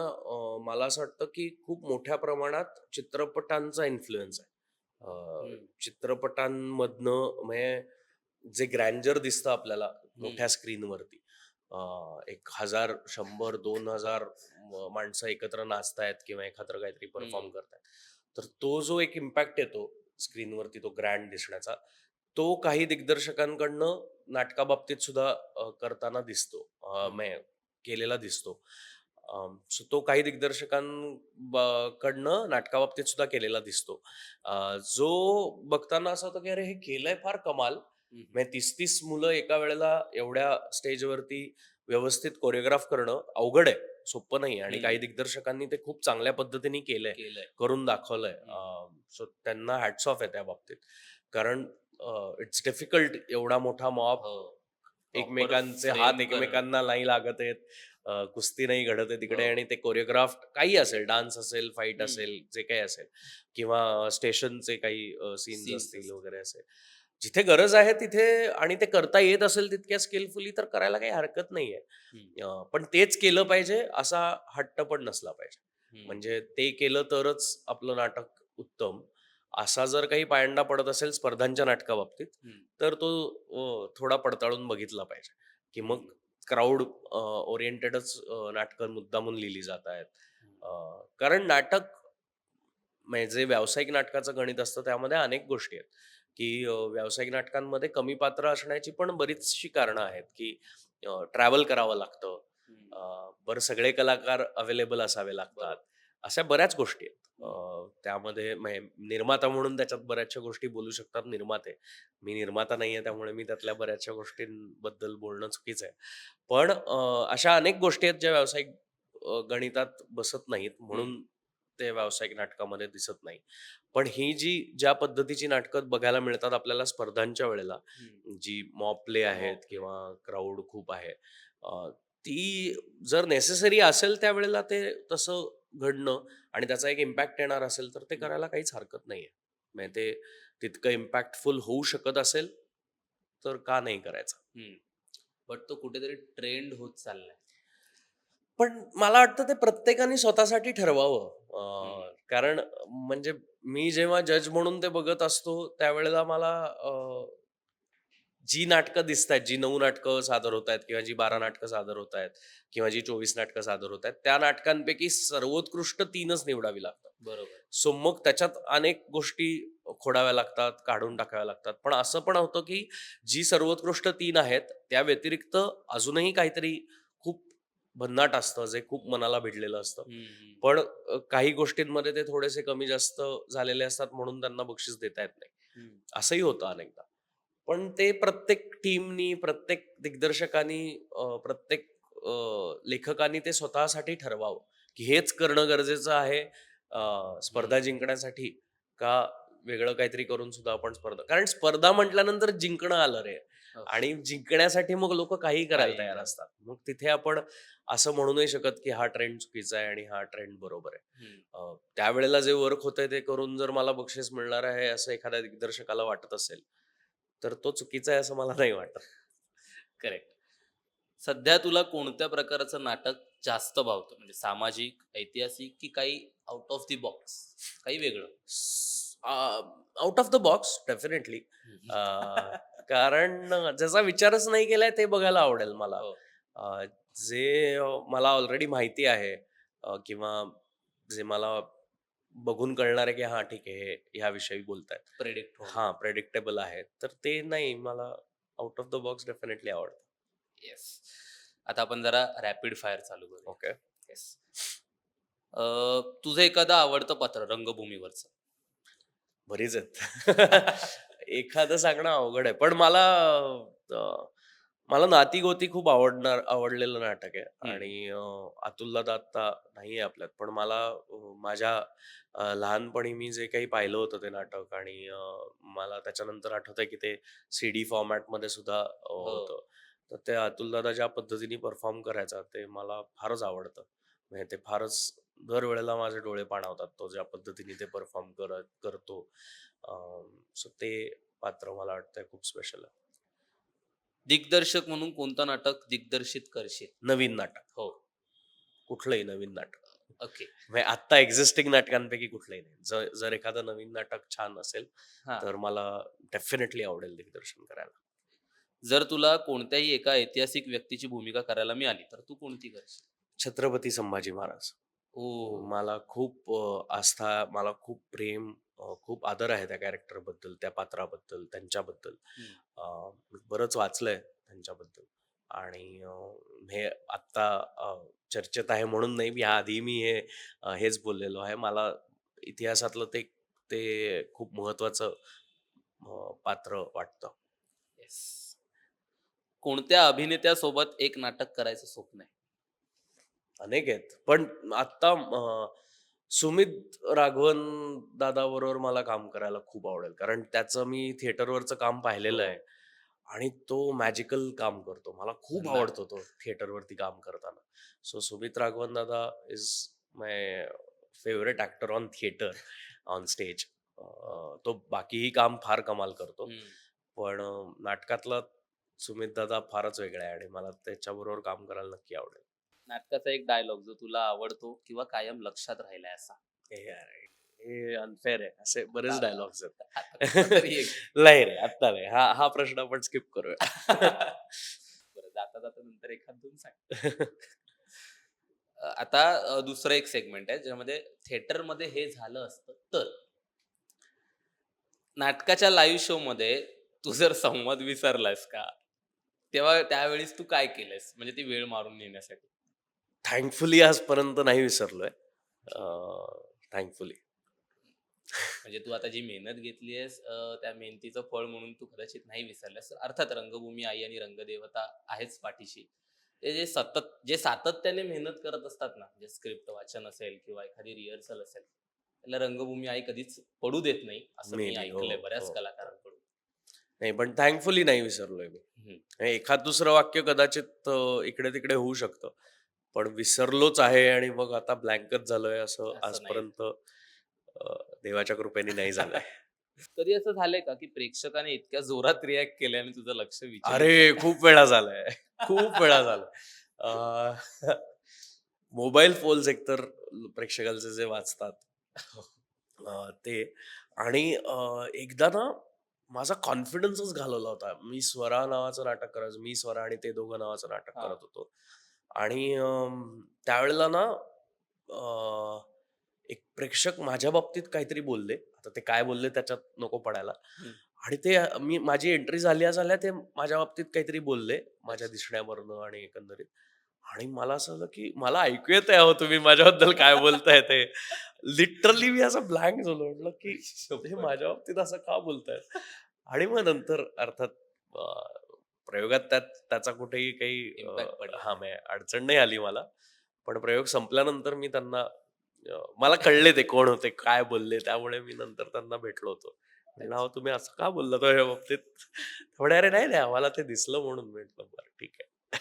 S1: मला असं वाटतं की खूप मोठ्या प्रमाणात चित्रपटांचा इन्फ्लुएन्स आहे.
S2: हम्म.
S1: चित्रपटांमधनं म्हणजे जे ग्रँजर दिसतं आपल्याला
S2: हम्म.
S1: मोठ्या स्क्रीनवरती, 1000, 100, 2000 माणसं एकत्र नाचतायत किंवा एकत्र काहीतरी परफॉर्म
S2: हम्म.
S1: करतायत, तर तो जो एक इम्पॅक्ट येतो स्क्रीनवरती, तो ग्रँड दिसण्याचा, तो काही दिग्दर्शकांकडनं नाटकाबाबतीत सुद्धा करताना दिसतो,
S2: हम्म.
S1: केलेला दिसतो. सो तो काही कडनं नाटकाबाबतीत सुद्धा केलेला दिसतो. जो बघताना असं होतं की अरे हे केलंय फार कमाल.
S2: हम्म.
S1: म्हणजे 30-30 मुलं एका वेळेला एवढ्या स्टेजवरती व्यवस्थित कोरिओग्राफ करणं अवघड आहे, सोपं नाही. आणि काही
S2: हम्म.
S1: दिग्दर्शकांनी ते खूप चांगल्या पद्धतीने केलंय,
S2: केलंय.
S1: करून दाखवलंय.
S2: हम्म.
S1: सो त्यांना हॅट्स ऑफ आहे त्या बाबतीत. कारण इट्स डिफिकल्ट एवढा मोठा मॉब,
S2: हो. प्रॉपर
S1: एकमेकांचे हात
S2: फ्रेम करणं.
S1: एकमेकांना नाही लागत आहेत, कुस्ती नाही घडत आहे तिकडे,
S2: हो.
S1: आणि ते कोरिओग्राफ काही असेल, डान्स असेल, फाईट
S2: हम्म.
S1: असेल, जे काही असेल, किंवा स्टेशनचे काही सीन्स
S2: सीन्स
S1: असतील
S2: असतील.
S1: वगैरे असेल, जिथे गरज आहे तिथे, आणि ते करता येत असेल तितक्या स्किलफुली, तर करायला काही हरकत नाहीये.
S2: हम्म.
S1: पण तेच केलं पाहिजे असा हट्ट पण नसला पाहिजे.
S2: हम्म.
S1: म्हणजे ते केलं तरच आपलं नाटक उत्तम, असा जर काही पायंडा पडत असेल स्पर्धांच्या नाटकाबाबतीत,
S2: हम्म.
S1: तर तो थोडा पडताळून बघितला पाहिजे, की मग
S2: हम्म.
S1: क्राऊड ओरिएंटेडच नाटकं मुद्दामून लिहिली जात आहेत.
S2: हम्म.
S1: कारण नाटक म्हणजे जे व्यावसायिक नाटकाचं गणित असतं त्यामध्ये अनेक गोष्टी आहेत, की व्यावसायिक नाटकांमध्ये कमी पात्र असण्याची पण बरीचशी कारणं आहेत, की ट्रॅव्हल करावं लागतं,
S2: हम्म.
S1: बरं सगळे कलाकार अवेलेबल असावे लागतात,
S2: बरोबर.
S1: अशा बऱ्याच गोष्टी आहेत.
S2: हम्म.
S1: त्यामध्ये निर्माता म्हणून त्याच्यात बऱ्याचशा गोष्टी बोलू शकतात निर्माते. मी निर्माता नाहीये त्यामुळे मी त्यातल्या बऱ्याचशा गोष्टींबद्दल बोलणं चुकीचं आहे. पण अशा अनेक गोष्टी आहेत ज्या व्यावसायिक गणितात बसत नाहीत,
S2: हम्म.
S1: म्हणून ते व्यावसायिक नाटकामध्ये दिसत नाही. पण ही ज्या पद्धतीची नाटकं बघायला मिळतात आपल्याला स्पर्धांच्या वेळेला,
S2: हम्म.
S1: जी मॉब प्ले आहेत
S2: मॉक प्ले.
S1: किंवा क्राऊड खूप आहे, ती जर नेसेसरी असेल त्यावेळेला ते तसं घडणं आणि त्याचा एक इम्पॅक्ट येणार असेल, तर ते
S2: हम्म.
S1: करायला काहीच हरकत नाहीये. म्हणजे ते तितकं इम्पॅक्टफुल होऊ शकत असेल, तर का नाही करायचं?
S2: हम्म. बट तो कुठेतरी ट्रेंड होत चाललाय.
S1: पण मला वाटतं ते प्रत्येकाने स्वतःसाठी ठरवावं.
S2: हम्म.
S1: कारण म्हणजे मी जेव्हा जज म्हणून ते बघत असतो, त्यावेळेला मला जी नाटकं दिसतायत, जी 9 नाटकं सादर होतायत किंवा जी 12
S2: हम्म.
S1: नाटकं सादर होतायत किंवा जी 24 नाटकं सादर होतायत, त्या नाटकांपैकी सर्वोत्कृष्ट 3च निवडावी लागतात.
S2: बरोबर.
S1: सो मग त्याच्यात अनेक गोष्टी खोडाव्या लागतात, काढून टाकाव्या लागतात. पण असं पण होतं, की जी सर्वोत्कृष्ट 3 आहेत, त्या व्यतिरिक्त अजूनही काहीतरी खूप भन्नाट असतं, जे खूप मनाला भिडलेलं असतं.
S2: हम्म. हम्म.
S1: पण काही गोष्टींमध्ये ते थोडेसे कमी जास्त झालेले असतात, म्हणून त्यांना बक्षीस देता येत नाही.
S2: हम्म.
S1: असंही होतं अनेकदा. पण ते प्रत्येक टीमनी, प्रत्येक दिग्दर्शकानी, प्रत्येक लेखकानी ते स्वतःसाठी ठरवावं, की हेच करणं गरजेचं आहे स्पर्धा
S2: हम्म.
S1: जिंकण्यासाठी, का वेगळं काहीतरी करून सुद्धा आपण स्पर्धा, कारण स्पर्धा म्हटल्यानंतर जिंकणं आलं रे.
S2: हो.
S1: आणि जिंकण्यासाठी मग लोक काही करायला
S2: काही
S1: तयार
S2: कर.
S1: असतात. मग तिथे आपण असं म्हणू नाही शकत, की हा ट्रेंड चुकीचा आहे आणि हा ट्रेंड बरोबर आहे.
S2: हम्म.
S1: त्यावेळेला जे वर्क होतंय ते करून जर मला बक्षीस मिळणार आहे असं एखाद्या दिग्दर्शकाला वाटत असेल, तर तो चुकीचा आहे असं मला नाही वाटत.
S2: करेक्ट. सध्या तुला कोणत्या प्रकारचं नाटक जास्त भावतं? म्हणजे सामाजिक, ऐतिहासिक की काही आउट ऑफ द बॉक्स? काही वेगळं?
S1: Out of the box definitely.
S2: हम्म.
S1: कारण ज्याचा विचारच नाही केलाय ते बघायला आवडेल मला.
S2: हो.
S1: अ, जे मला ऑलरेडी माहिती आहे, किंवा जे मला बघून कळणार आहे, की हां ठीक आहे, हे ह्याविषयी बोलतायत.
S2: प्रेडिक्ट होणार.
S1: हां, प्रेडिक्टेबल आहे. तर ते नाही मला, out of the box definitely आवडतं.
S2: येस. आता आपण जरा रॅपिड फायर चालू करूया.
S1: ओके.
S2: येस. तुझं एखादं आवडतं पात्र रंगभूमीवरचं?
S1: बरीच आहेत. एखादं सांगणं अवघड आहे. पण मला नाती-गोती खूप आवडलेलं नाटक आहे.
S2: हम्म.
S1: आणि अतुलदादा आत्ता नाहीये आपल्यात. पण मला माझ्या लहानपणी मी जे काही पाहिलं होतं ते नाटक, आणि मला त्याच्यानंतर आठवतंय की ते सीडी फॉर्मॅटमध्ये सुद्धा
S2: हो.
S1: होतं. तर ते अतुलदादा ज्या पद्धतीने परफॉर्म करायचा ते मला फारच आवडतं. म्हणजे ते फारच दरवेळेला माझे डोळे पाणावतात, तो ज्या पद्धतीने ते परफॉर्म करतो. सो ते पात्र मला वाटतंय खूप स्पेशल आहे.
S2: दिग्दर्शक म्हणून कोणतं नाटक दिग्दर्शित करशील?
S1: नवीन नाटक,
S2: हो.
S1: कुठलंही नवीन नाटक.
S2: ओके.
S1: म्हणजे आत्ता एक्झिस्टिंग नाटकांपैकी कुठलंही नाही. जर जर एखादं नवीन नाटक छान असेल,
S2: हा.
S1: तर मला डेफिनेटली आवडेल दिग्दर्शन करायला.
S2: जर तुला कोणत्याही एका ऐतिहासिक व्यक्तीची भूमिका करायला मिळाली तर तू कोणती करशील?
S1: छत्रपती संभाजी महाराज.
S2: ओ.
S1: मला खूप आस्था, मला खूप प्रेम, खूप आदर आहे त्या कॅरेक्टरबद्दल, त्या पात्राबद्दल, त्यांच्याबद्दल.
S2: हम्म.
S1: मी बरंच वाचलंय त्यांच्याबद्दल, आणि हे आत्ता चर्चेत आहे म्हणून नाही, याआधी मी हेच बोललेलो आहे. मला इतिहासातलं ते ते खूप महत्वाचं पात्र वाटतं.
S2: येस. कोणत्या अभिनेत्यासोबत एक नाटक करायचं स्वप्न आहे?
S1: अनेक आहेत. पण आत्ता सुमित राघवन दादाबरोबर मला काम करायला खूप आवडेल. कारण त्याचं मी थिएटरवरचं काम पाहिलेलं
S2: हो.
S1: आहे आणि तो मॅजिकल काम करतो. मला खूप
S2: भन्नाट.
S1: आवडतो तो थिएटरवरती काम करताना. सो सुमित राघवन दादा is my favourite actor on theatre, on stage. तो बाकीही काम फार कमाल करतो.
S2: हम्म.
S1: पण नाटकातला सुमित दादा फारच वेगळा आहे आणि मला त्याच्याबरोबर काम करायला नक्की आवडेल.
S2: नाटकाचा एक डायलॉग जो तुला आवडतो किंवा कायम लक्षात राहिलाय असा?
S1: हे यार, हे अनफेअर आहे. असे बरेच
S2: आता
S1: डायलॉग्स आहेत.
S2: आता कुठला तरी एक.
S1: नाही रे, आत्ता नाही. हा हा प्रश्न आपण स्किप करूया.
S2: बरं, जाता जाता नंतर एखाद दोन सांग. आता दुसरं एक सेगमेंट आहे ज्यामध्ये थिएटर मध्ये हे झालं असतं तर नाटकाच्या लाईव्ह शो मध्ये तू जर संवाद विसरलास का, तेव्हा त्यावेळेस तू काय केलंस म्हणजे ती वेळ मारून नेण्यासाठी?
S1: थँकफुली आजपर्यंत नाही विसरलोय. थँकफुली.
S2: म्हणजे तू आता जी मेहनत घेतली आहेस त्या मेहनतीचं फळ म्हणून तू कदाचित नाही विसरलास. अर्थात रंगभूमी आई आणि रंगदेवता आहेच पाठीशी. ते जे सातत्याने मेहनत करत असतात ना, जे स्क्रिप्ट वाचन असेल किंवा एखादी रिहर्सल असेल, त्याला रंगभूमी आई कधीच पडू देत नाही असं
S1: मे
S2: मी
S1: बी. हो,
S2: ऐकलंय बऱ्याच
S1: हो.
S2: कलाकारांकडून.
S1: नाही, पण थँकफुली नाही विसरलोय मी.
S2: हम्म.
S1: एखाद दुसरं वाक्य कदाचित इकडे तिकडे होऊ शकतं. पण विसरलोच आहे आणि मग आता ब्लँकच झालोय असं
S2: असं नाही.
S1: आजपर्यंत देवाच्या कृपेने नाही झालंय.
S2: कधी असं झालंय का की प्रेक्षकाने इतक्या जोरात रिॲक्ट केल्याने तुझं लक्ष विचलित
S1: अरे,
S2: झालं?
S1: खूप वेळा झालंय. खूप वेळा झालंय. मोबाईल फोन्स एकतर प्रेक्षकांचे जे वाचतात ते आणि एकदा ना माझा कॉन्फिडन्सच घालवला होता. मी स्वरा नावाचं नाटक करायचो. मी, स्वरा आणि ते दोघं नावाचं नाटक
S2: हा.
S1: करत होतो. आणि त्यावेळेला ना अ, एक प्रेक्षक माझ्या बाबतीत काहीतरी बोलले. आता ते काय बोलले त्याच्यात नको पडायला.
S2: हम्म.
S1: आणि ते माझी एंट्री झाल्या ते माझ्या बाबतीत काहीतरी बोलले, माझ्या
S2: अच्छा.
S1: दिसण्यावरनं आणि एकंदरीत. आणि मला असं झालं, की मला ऐकू येतंय अहो तुम्ही माझ्याबद्दल काय बोलताय ते. लिटरली मी असं ब्लँक झालो. म्हटलं, की हे
S2: शपथ.
S1: माझ्या बाबतीत असं का बोलतायत? आणि मग नंतर अर्थात अ, प्रयोगात त्याचा कुठेही काही
S2: इम्पॅक्ट पडला.
S1: हां, म्हणजे अडचण नाही आली मला. पण प्रयोग संपल्यानंतर मी त्यांना मला कळले ते कोण होते, काय बोलले. त्यामुळे मी नंतर त्यांना भेटलो होतो. म्हटलं, "अहो तुम्ही असं का बोललात माझ्या बाबतीत?" म्हणे, "अरे नाही, नाही आम्हाला ते दिसलं म्हणून." म्हटलं, "बरं ठीक आहे."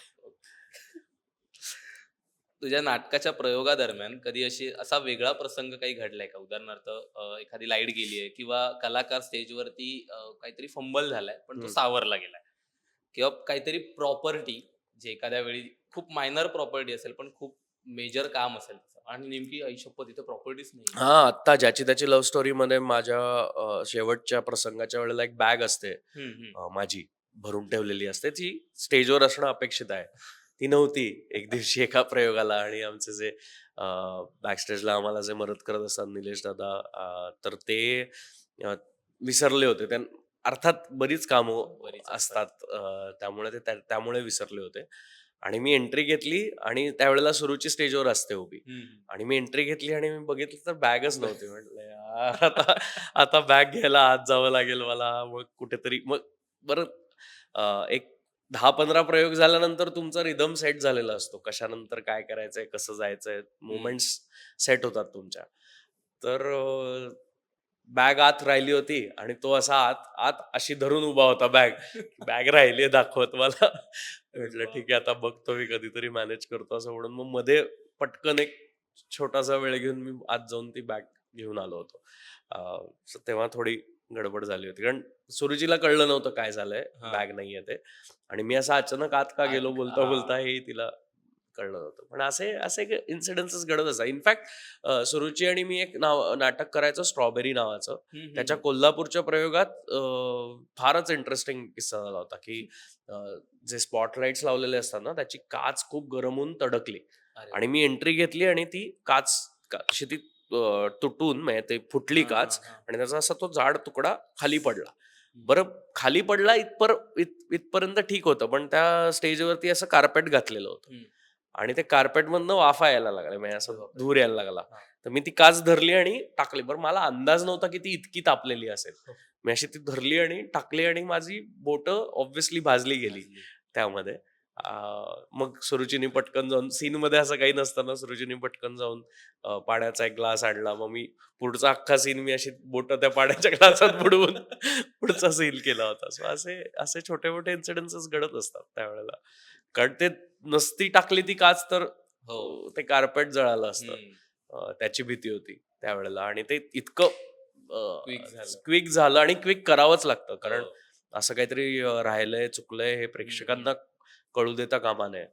S2: तुझ्या नाटकाच्या प्रयोगादरम्यान कधी असा वेगळा प्रसंग काही घडलाय का? उदाहरणार्थ एखादी लाईट गेलीये किंवा कलाकार स्टेजवरती काहीतरी फंबल झालाय पण तो
S1: हं.
S2: सावरला गेलाय किंवा काहीतरी प्रॉपर्टी जे एखाद्या वेळी खूप मायनर प्रॉपर्टी असेल पण खूप मेजर काम असेल त्याचं आणि नेमकी आयुष्यभर तिथे प्रॉपर्टीच नाही.
S1: हां, आत्ता ज्याची त्याची लव्ह स्टोरीमध्ये माझ्या शेवटच्या प्रसंगाच्या वेळेला एक बॅग असते
S2: हम्म, हम्म.
S1: माझी, भरून ठेवलेली असते. ती स्टेजवर असणं अपेक्षित आहे. ती नव्हती. एक दिवशी एका प्रयोगाला आणि आमचे जे बॅकस्टेजला आम्हाला जे मदत करत असतात निलेश दादा, तर ते अ, विसरले होते. अर्थात बरीच कामं
S2: बरीच असतात.
S1: असतात, त्यामुळे त्यामुळे विसरले होते. आणि मी एंट्री घेतली आणि त्यावेळेला सुरुची स्टेजवर असते उभी.
S2: हम्म.
S1: आणि मी एंट्री घेतली आणि मी बघितलं तर बॅगच
S2: ब-
S1: नव्हती. म्हटलं यार, आता आता बॅग घ्यायला आत जावं लागेल मला. मग कुठेतरी मग बरं, एक 10-15 प्रयोग झाल्यानंतर तुमचा रिदम सेट झालेला असतो. कशानंतर काय करायचंय, कसं जायचंय,
S2: हम्म.
S1: मोमेंट्स सेट होतात तुमच्या. तर बॅग आत राहिली होती आणि तो असा आत आत अशी धरून उभा होता बॅग. बॅग राहिली दाखवत मला.
S2: अरे
S1: म्हटलं ठीक
S2: बाप.
S1: आहे, आता बघतो मी कधीतरी मॅनेज करतो असं म्हणून मग मध्ये पटकन एक छोटासा वेळ घेऊन मी आत जाऊन ती बॅग घेऊन आलो होतो. so तेव्हा थोडी गडबड झाली होती. कारण सुरुचीला कळलं नव्हतं काय झालंय,
S2: हा.
S1: बॅग नाहीये ते. आणि मी असं अचानक आत का
S2: आत
S1: गेलो बोलता
S2: हा.
S1: बोलता हे तिला कळलं नव्हतं. पण असे असे इन्सिडेन्सेस घडत असतात. इनफॅक्ट सुरुची आणि मी एक नाटक करायचं स्ट्रॉबेरी नावाचं.
S2: हम्म, हम्म,
S1: त्याच्या
S2: हम्म.
S1: कोल्हापूरच्या प्रयोगात फारच इंटरेस्टिंग किस्सा झाला होता, की अ, जे स्पॉटलाइट्स लावलेले असतात ना, त्याची काच खूप गरम होऊन तडकली
S2: अरे
S1: आणि
S2: बाप.
S1: मी एंट्री घेतली आणि ती अशी ती तुटून म्हणजे ते फुटली
S2: हा, हा,
S1: काच
S2: हा.
S1: आणि त्याचा असा तो जाड तुकडा खाली पडला. बरं खाली पडला इथपर्यंत ठीक होतं, पण त्या स्टेजवरती असं कार्पेट घातलेलं होतं
S2: हम्म.
S1: आणि ते कार्पेटमधनं वाफा यायला लागला, म्हणजे
S2: अरे
S1: असं
S2: बापरे.
S1: धूर यायला लागला.
S2: हा.
S1: तर मी ती काच धरली आणि टाकली. बरं मला अंदाज नव्हता की ती इतकी तापलेली असेल.
S2: हो.
S1: मी अशी ती धरली आणि टाकली आणि माझी बोटं ऑब्व्हियसली भाजली गेली
S2: भाजली.
S1: त्यामध्ये. मग सुरुचीने पटकन जाऊन, सीनमध्ये असं काही नसताना सुरुचीने पटकन जाऊन पाण्याचा एक ग्लास आणला. मग मी पुढचा अख्खा सीन मी अशी बोटं त्या पाण्याच्या ग्लासात बुडवून पुढचा सीन केला होता. सो असे असे छोटे मोठे इन्सिडेन्सेस घडत असतात त्यावेळेला. कारण ते नसती टाकली ती काच तर
S2: हो.
S1: ते कार्पेट जळालं असतं.
S2: हम्म.
S1: त्याची भीती होती त्यावेळेला आणि ते इतकं
S2: क्विक झालं.
S1: क्विक झालं आणि क्विक करावंच लागतं. कारण
S2: हो.
S1: असं काहीतरी राहिलंय, चुकलंय हे
S2: हम्म.
S1: प्रेक्षकांना कळू देता कामा नये.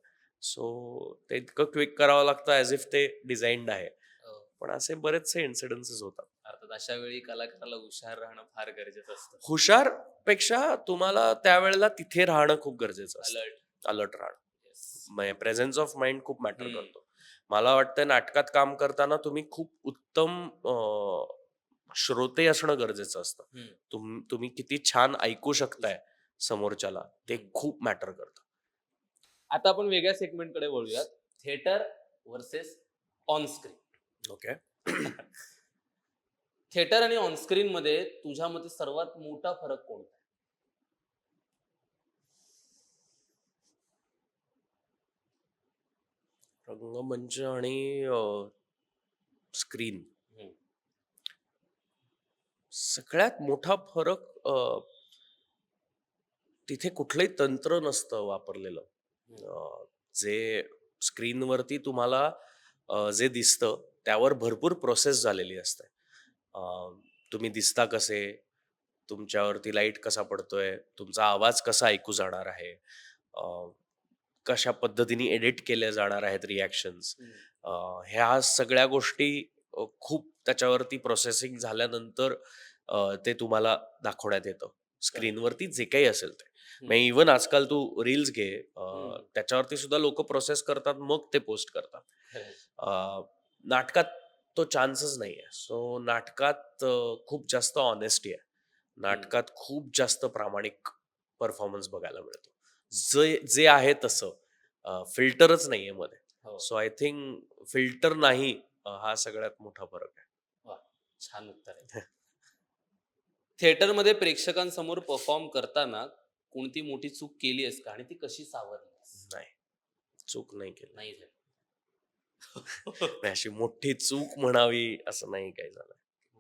S1: सो ते इतकं क्विक करावं लागतं ॲज इफ ते डिझाइन्ड आहे.
S2: हो.
S1: पण असे बरेचसे इन्सिडेन्सेस होतात.
S2: अर्थात अशा वेळी कलाकाराला हुशार राहणं फार गरजेचं असतं.
S1: हुशारपेक्षा तुम्हाला त्यावेळेला तिथे राहणं खूप गरजेचं असतं.
S2: अलर्ट.
S1: अलर्ट राहणं.
S2: येस.
S1: म्हणजे प्रेझेन्स ऑफ माइंड खूप मॅटर
S2: हम्म.
S1: करतो. मला वाटतं नाटकात काम करताना तुम्ही खूप उत्तम श्रोते असणं गरजेचं असतं.
S2: हम्म.
S1: तुम्ही किती छान ऐकू शकताय समोरच्याला, ते
S2: हम्म.
S1: खूप मॅटर करतं.
S2: आता आपण वेगळ्या सेगमेंट कडे वळूयात. Theatre versus on screen.
S1: Okay.
S2: Theatre आणि ऑन स्क्रीन मध्ये तुझ्या मते सर्वात मोठा फरक कोणता?
S1: रंगमंच आणि स्क्रीन,
S2: हम्म.
S1: सगळ्यात मोठा फरक तिथे कुठलंही तंत्र नसतं वापरलेलं. जे स्क्रीनवरती तुम्हाला जे दिसतं त्यावर भरपूर प्रोसेस झालेली असते. अ, तुम्ही दिसता कसे, तुमच्यावरती लाईट कसा पडतोय, तुमचा आवाज कसा ऐकू जाणार आहे, अ, कशा पद्धतीने एडिट केल्या जाणार आहेत रिॲक्शन्स,
S2: हम्म.
S1: ह्या सगळ्या गोष्टी खूप त्याच्यावरती प्रोसेसिंग झाल्यानंतर ते तुम्हाला दाखवण्यात येतं स्क्रीनवरती जे काही असेल ते. म्हणजे इव्हन आजकाल तू रील्स घे,
S2: हम्म.
S1: त्याच्यावरती सुद्धा लोक प्रोसेस करतात मग ते पोस्ट करतात.
S2: खरंय.
S1: नाटकात तो चान्सच नाही आहे. सो नाटकात खूप जास्त ऑनेस्टी आहे.
S2: हम्म.
S1: नाटकात खूप जास्त प्रामाणिक परफॉर्मन्स बघायला मिळतो. जे जे आहे तसं, फिल्टरच नाहीये मध्ये.
S2: हो.
S1: सो आय थिंक फिल्टर नाही, हा सगळ्यात मोठा फरक आहे.
S2: वा, छान उत्तर आहे. थिएटरमध्ये प्रेक्षकांसमोर परफॉर्म करताना कोणती मोठी चूक केली आहेस का आणि ती कशी सावरलीस?
S1: नाही, चूक नाही केली.
S2: नाही झाली.
S1: नाही, अशी मोठी चूक म्हणावी असं नाही काही झालं.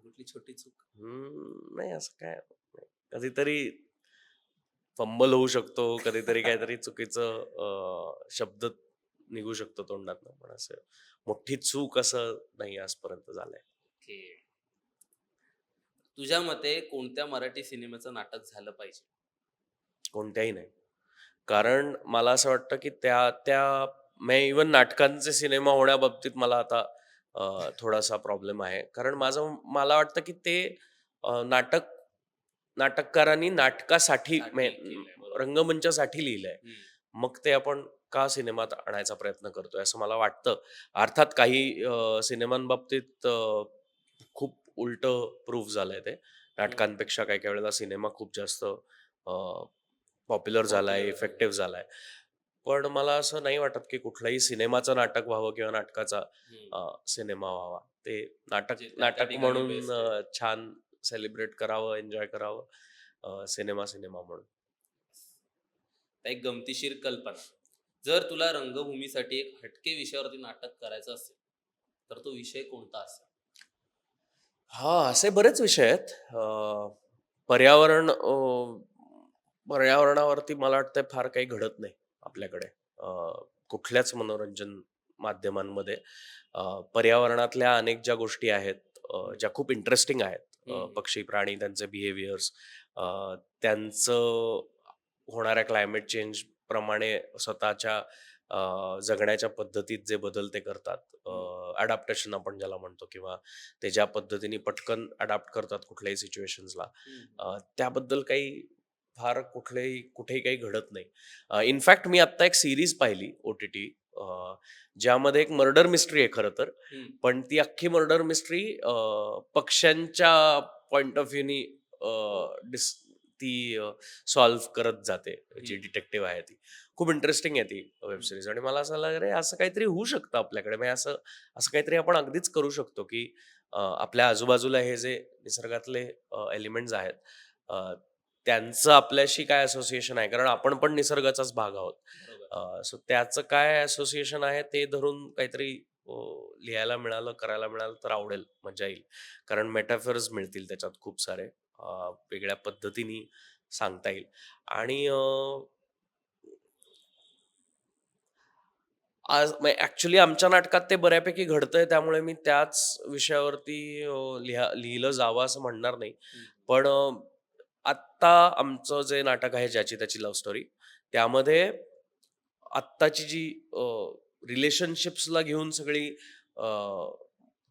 S2: कुठली छोटी चूक?
S1: नाही असं काय नाही. कधीतरी फंबल होऊ शकतो, कधीतरी काहीतरी चुकीचं शब्द निघू शकतो तोंडातनं, पण असं मोठी चूक असं नाही आजपर्यंत झालंय.
S2: ओके. तुझ्या मते कोणत्या मराठी सिनेमाचं नाटक झालं पाहिजे?
S1: कोणत्याही नाही. कारण मला असं वाटतं की त्या त्या इव्हन नाटकांचे सिनेमा होण्याबाबतीत मला आता थोडासा प्रॉब्लेम आहे. कारण मला वाटतं की ते नाटक नाटककारांनी नाटकासाठी
S2: साठी केलंय, बरोबर.
S1: रंगमंचासाठी लिहिलंय.
S2: हम्म.
S1: मग ते आपण का सिनेमात आणायचा प्रयत्न करतोय असं मला वाटतं. अर्थात काही सिनेमांबाबतीत खूप उलटं प्रूफ झालंय ते. नाटकांपेक्षा काही काही वेळेला सिनेमा खूप जास्त पॉप्युलर झालाय,
S2: Popular झालंय.
S1: इफेक्टिव्ह झालाय. पण मला असं नाही वाटत की कुठलंही सिनेमाचं नाटक व्हावं किंवा नाटकाचा
S2: हम्म.
S1: सिनेमा व्हावा. ते नाटक
S2: जे त्या
S1: नाटक
S2: ठिकाणी
S1: म्हणून
S2: best आहे.
S1: छान सेलिब्रेट करावं, एन्जॉय करावं. सिनेमा म्हणून.
S2: एक गमतीशीर कल्पना. जर तुला रंगभूमीसाठी एक हटके विषयावरती नाटक करायचं असेल तर तो विषय कोणता असेल?
S1: असे बरेच विषय आहेत. पर्यावरण पर्यावरणावरती मला वाटतं फार काही घडत नाही आपल्याकडे. अ, कुठल्याच मनोरंजन माध्यमांमध्ये पर्यावरणातल्या अनेक ज्या गोष्टी आहेत, ज्या खूप इंटरेस्टिंग आहेत.
S2: हम्म.
S1: पक्षी, प्राणी, त्यांचे बिहेवियर्स, त्यांचं होणाऱ्या क्लायमेट चेंज प्रमाणे स्वतःच्या जगण्याच्या पद्धतीत जे बदल ते करतात, अडॅप्टेशन आपण ज्याला म्हणतो, किंवा ते ज्या पद्धतीने पटकन अडॅप्ट करतात कुठल्याही सिच्युएशन्सला,
S2: हम्म.
S1: त्याबद्दल काही फार कुठेही काही घडत नाही. इनफॅक्ट मी आत्ता एक सिरीज पाहिली OTT, ज्यामध्ये एक मर्डर मिस्ट्री आहे खरं तर.
S2: हम्म.
S1: पण ती अख्खी मर्डर मिस्ट्री पक्ष्यांच्या पॉइंट ऑफ व्ह्यूनी ती सॉल्व्ह करत जाते, जी
S2: हम्म.
S1: डिटेक्टिव्ह आहे ती. खूप इंटरेस्टिंग आहे ती वेब सिरीज आणि मला असं लागलं, अरे असं काहीतरी होऊ शकतं आपल्याकडे. म्हणजे असं असं काहीतरी आपण अगदीच करू शकतो, की आपल्या आजूबाजूला हे जे निसर्गातले एलिमेंट्स आहेत, अ, त्यांचं आपल्याशी काय असोसिएशन आहे, कारण आपण पण निसर्गाचाच भाग आहोत.
S2: बरोबर.
S1: सो त्याचं काय असोसिएशन आहे ते धरून काहीतरी अ, लिहायला मिळालं, करायला मिळालं तर आवडेल, मजा येईल. कारण मेटाफर्स मिळतील त्याच्यात खूप सारे, वेगळ्या पद्धतीने सांगता येईल. आणि आज ॲक्च्युली आमच्या नाटकात ते बऱ्यापैकी घडतंय, त्यामुळे मी त्याच विषयावरती लिहिलं जावं असं म्हणणार नाही.
S2: हम्म.
S1: पण आत्ता आमचं जे नाटक आहे, ज्याची त्याची लव्ह स्टोरी, त्यामध्ये आत्ताची जी रिलेशनशिप्सला घेऊन सगळी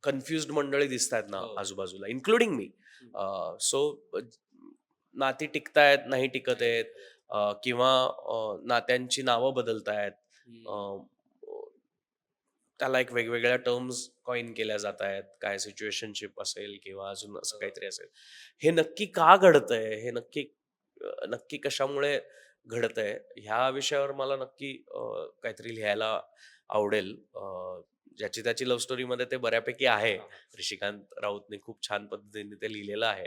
S1: कन्फ्युज्ड मंडळी दिसतायत ना
S2: हो.
S1: आजूबाजूला, इन्क्लुडिंग मी.
S2: हम्म.
S1: सो नाती टिकतायत, नाही टिकत
S2: नाही
S1: आहेत,
S2: ठीक आहे.
S1: किंवा नात्यांची नावं बदलतायत. अ,
S2: हम्म.
S1: त्याला एक वेगवेगळ्या टर्म्स कॉइन केल्या जात आहेत. काय सिच्युएशनशिप असेल किंवा अजून असं
S2: बरोबर.
S1: काहीतरी असेल. हे नक्की का घडतंय? हे नक्की नक्की कशामुळे घडतंय? ह्या विषयावर मला नक्की काहीतरी लिहायला आवडेल. ज्याची त्याची लव्ह स्टोरीमध्ये ते बऱ्यापैकी आहे.
S2: हा, हा.
S1: ऋषिकांत राऊतने खूप छान पद्धतीने ते लिहिलेलं आहे.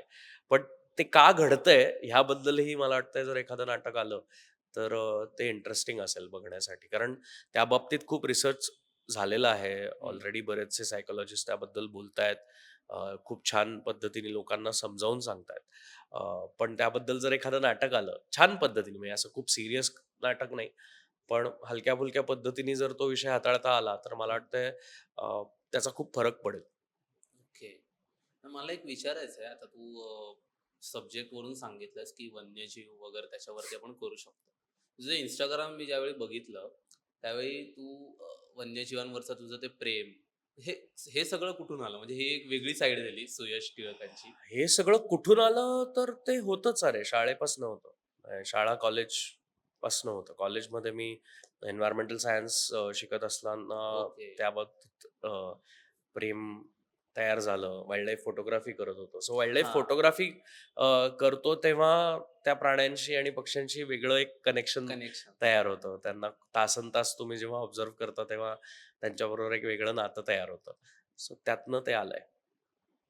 S1: पण ते का घडतंय ह्याबद्दलही मला वाटतंय, जर एखादं नाटक आलं तर ते इंटरेस्टिंग असेल बघण्यासाठी. कारण त्या बाबतीत खूप रिसर्च झालेलं आहे.
S2: हम्म.
S1: ऑलरेडी बरेचसे सायकॉलॉजिस्ट त्याबद्दल बोलतायत. खूप छान पद्धतीने लोकांना समजावून सांगतायत. पण त्याबद्दल जर एखादं नाटक आलं, छान पद्धतीने, म्हणजे असं खूप सीरियस नाटक नाही, पण हलक्या-फुलक्या पद्धतीने जर तो विषय हाताळता आला, तर मला
S2: हम्म.
S1: वाटतंय त्याचा खूप फरक पडेल.
S2: ओके. तर मला एक विचारायचं आहे, आता तू सब्जेक्ट वरून सांगितलंस की वन्यजीव वगैरे त्याच्यावरती आपण करू शकतो. तुझं इंस्टाग्राम मी ज्यावेळी बघितलं त्यावेळी तू वन्यजीवांवरचं तुझं ते प्रेम, हे हे सगळं कुठून आलं? म्हणजे ही एक वेगळी साईड झाली सुयश टिळकांची.
S1: हे सगळं कुठून आलं, तर ते होतंच अरे, शाळेपासनं होतं. शाळा, कॉलेजपासनं होतं. कॉलेजमध्ये मी एन्व्हायर्मेंटल सायन्स शिकत असताना
S2: ओके.
S1: त्याबाबतीत प्रेम तयार झालं. वाईल्ड लाईफ फोटोग्राफी करत होतो. सो वाईल्ड लाईफ
S2: हा.
S1: फोटोग्राफी करतो तेव्हा त्या प्राण्यांशी आणि पक्ष्यांशी वेगळं एक कनेक्शन
S2: कनेक्शन.
S1: तयार होतं. त्यांना तासनतास तुम्ही जेव्हा ऑब्झर्व्ह करता, तेव्हा त्यांच्याबरोबर एक वेगळं नातं तयार होतं. सो त्यातनं ते आलंय.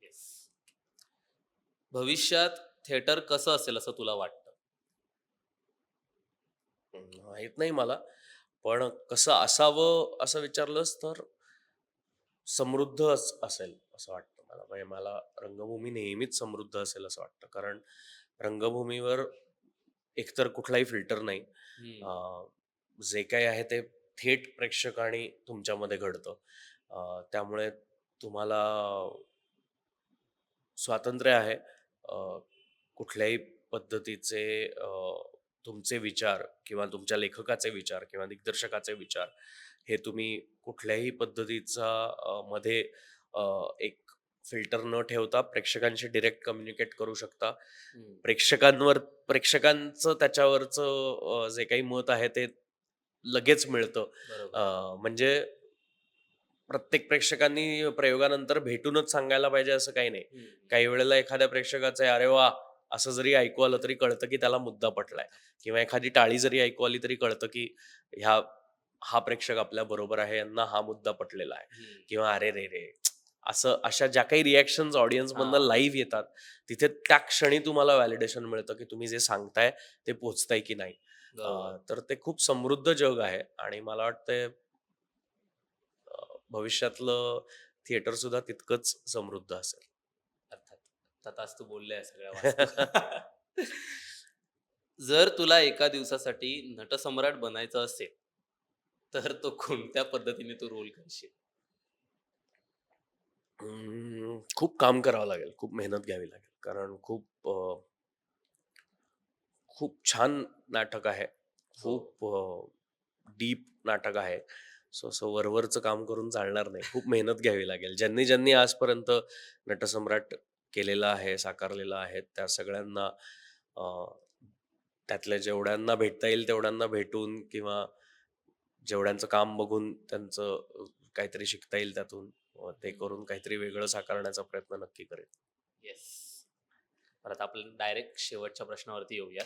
S2: येस. भविष्यात थिएटर कसं असेल असं तुला वाटतं?
S1: माहीत नाही मला. पण कसं असावं असं विचारलंस तर समृद्ध असेल असं वाटतं मला. म्हणजे मला रंगभूमी नेहमीच समृद्ध असेल असं वाटतं. कारण रंगभूमीवर एकतर कुठलाही फिल्टर नाही.
S2: हम्म.
S1: अ, जे काही आहे ते थेट प्रेक्षकाने तुमच्यामध्ये घडतं. त्यामुळे तुम्हाला स्वातंत्र्य आहे. कुठल्याही पद्धतीचे तुमचे विचार किंवा तुमच्या लेखकाचे विचार किंवा दिग्दर्शकाचे विचार हे तुम्ही कुठल्याही पद्धतीचा मध्ये अ, एक फिल्टर न ठेवता प्रेक्षकांशी डायरेक्ट कम्युनिकेट करू शकता.
S2: हम्म.
S1: प्रेक्षकांचं त्याच्यावरचं जे काही मत आहे ते लगेच मिळतं.
S2: बरोबर.
S1: म्हणजे प्रत्येक प्रेक्षकांनी प्रयोगानंतर भेटूनच सांगायला पाहिजे असं काही नाही.
S2: हम्म.
S1: काही वेळेला एखाद्या प्रेक्षकाचं "अरे वाह!" असं जरी ऐकू आलं तरी कळतं की त्याला मुद्दा पटलाय, किंवा एखादी टाळी जरी ऐकू आली तरी कळतं की ह्या हा प्रेक्षक आपल्या बरोबर आहे, यांना हा मुद्दा पटलेला आहे.
S2: हम्म.
S1: किंवा "अरे रे रे!" असं अशा ज्या काही रिएक्शन्स ऑडियन्समधनं
S2: हा.
S1: लाईव्ह येतात, तिथे त्या क्षणी तुम्हाला व्हॅलिडेशन मिळतं की तुम्ही जे सांगताय ते पोहोचतंय की नाही.
S2: बरोबर.
S1: तर ते खूप समृद्ध जग आहे आणि मला वाटतंय भविष्यातलं थिएटर सुद्धा तितकंच समृद्ध असेल.
S2: अर्थात. अर्थात आज तू बोलले सगळ्या वास्तू. जर तुला एका दिवसासाठी नटसम्राट बनायचं असेल, तर तो कोणत्या पद्धतीने तू रोल करशील?
S1: खूप काम करावं लागेल, खूप मेहनत घ्यावी लागेल. कारण खूप छान नाटक आहे.
S2: हो.
S1: खूप डीप नाटक आहे. सो असं वरवरचं काम करून चालणार नाही. खूप मेहनत घ्यावी लागेल. ज्यांनी ज्यांनी आजपर्यंत नटसम्राट केलेलं आहे, साकारलेलं आहे, त्या सगळ्यांना अ, त्यातल्या जेवढ्यांना भेटता येईल तेवढ्यांना भेटून, किंवा जेवढ्यांचं काम बघून त्यांचं काहीतरी शिकता येईल त्यातून, ते
S2: हम्म.
S1: करून काहीतरी वेगळं साकारण्याचा प्रयत्न नक्की करेन.
S2: येस. परत आपण डायरेक्ट शेवटच्या प्रश्नावरती येऊया.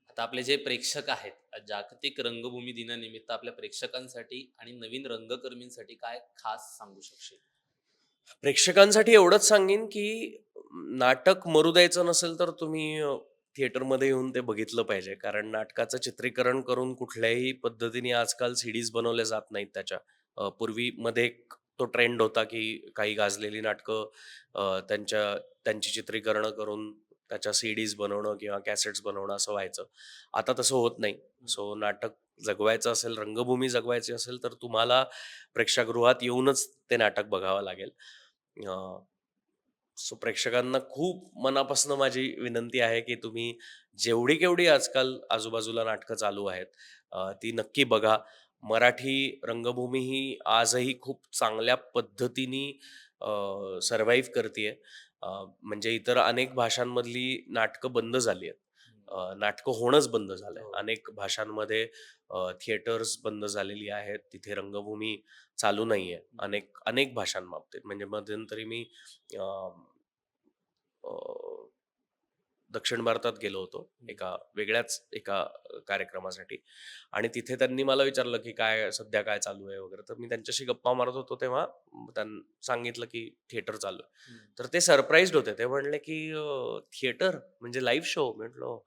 S2: आता आपले जे प्रेक्षक आहेत, जागतिक रंगभूमी दिनानिमित्त आपल्या प्रेक्षकांसाठी आणि नवीन रंगकर्मींसाठी काय खास सांगू शकशील?
S1: प्रेक्षकांसाठी एवढंच सांगेन, की नाटक मरू द्यायचं नसेल तर तुम्ही थिएटरमध्ये येऊन ते बघितलं पाहिजे. कारण नाटकाचं चित्रीकरण करून कुठल्याही पद्धतीने आजकाल सीडीज बनवल्या जात नाहीत त्याच्या. पूर्वी मध्ये एक तो ट्रेंड होता, की काही गाजलेली नाटकं त्यांची चित्रीकरणं करून त्याच्या सीडीज बनवणं किंवा कॅसेट्स बनवणं असं व्हायचं. आता तसं होत नाही. सो नाटक जगवायचं असेल, रंगभूमी जगवायची असेल तर तुम्हाला प्रेक्षागृहात येऊनच ते नाटक बघावं लागेल. सो प्रेक्षकांना खूप मनापासून माझी विनंती आहे, की तुम्ही जेवढी केवढी आजकाल आजूबाजूला नाटकं चालू आहेत, ती नक्की बघा. मराठी रंगभूमी ही आजही खूप चांगल्या पद्धतीने सर्व्हाइव्ह करते. म्हणजे इतर अनेक भाषांमधली नाटकं बंद झाली आहेत. नाटकं होणंच बंद झालंय.
S2: हो.
S1: अनेक भाषांमध्ये थिएटर्स बंद झालेली आहेत. तिथे रंगभूमी चालू नाहीये. अनेक अनेक भाषांबाबतीत. म्हणजे मध्यंतरी मी अ, अ, दक्षिण भारतात गेलो होतो एका कार्यक्रमासाठी आणि तिथे त्यांनी मला विचारलं की काय सध्या काय चालू आहे वगैरे तर मी त्यांच्याशी गप्पा मारत होतो तेव्हा त्यांनी सांगितलं की थिएटर चालू आहे तर ते सरप्राईज्ड होते ते म्हणले की थिएटर म्हणजे लाईव्ह शो म्हटलं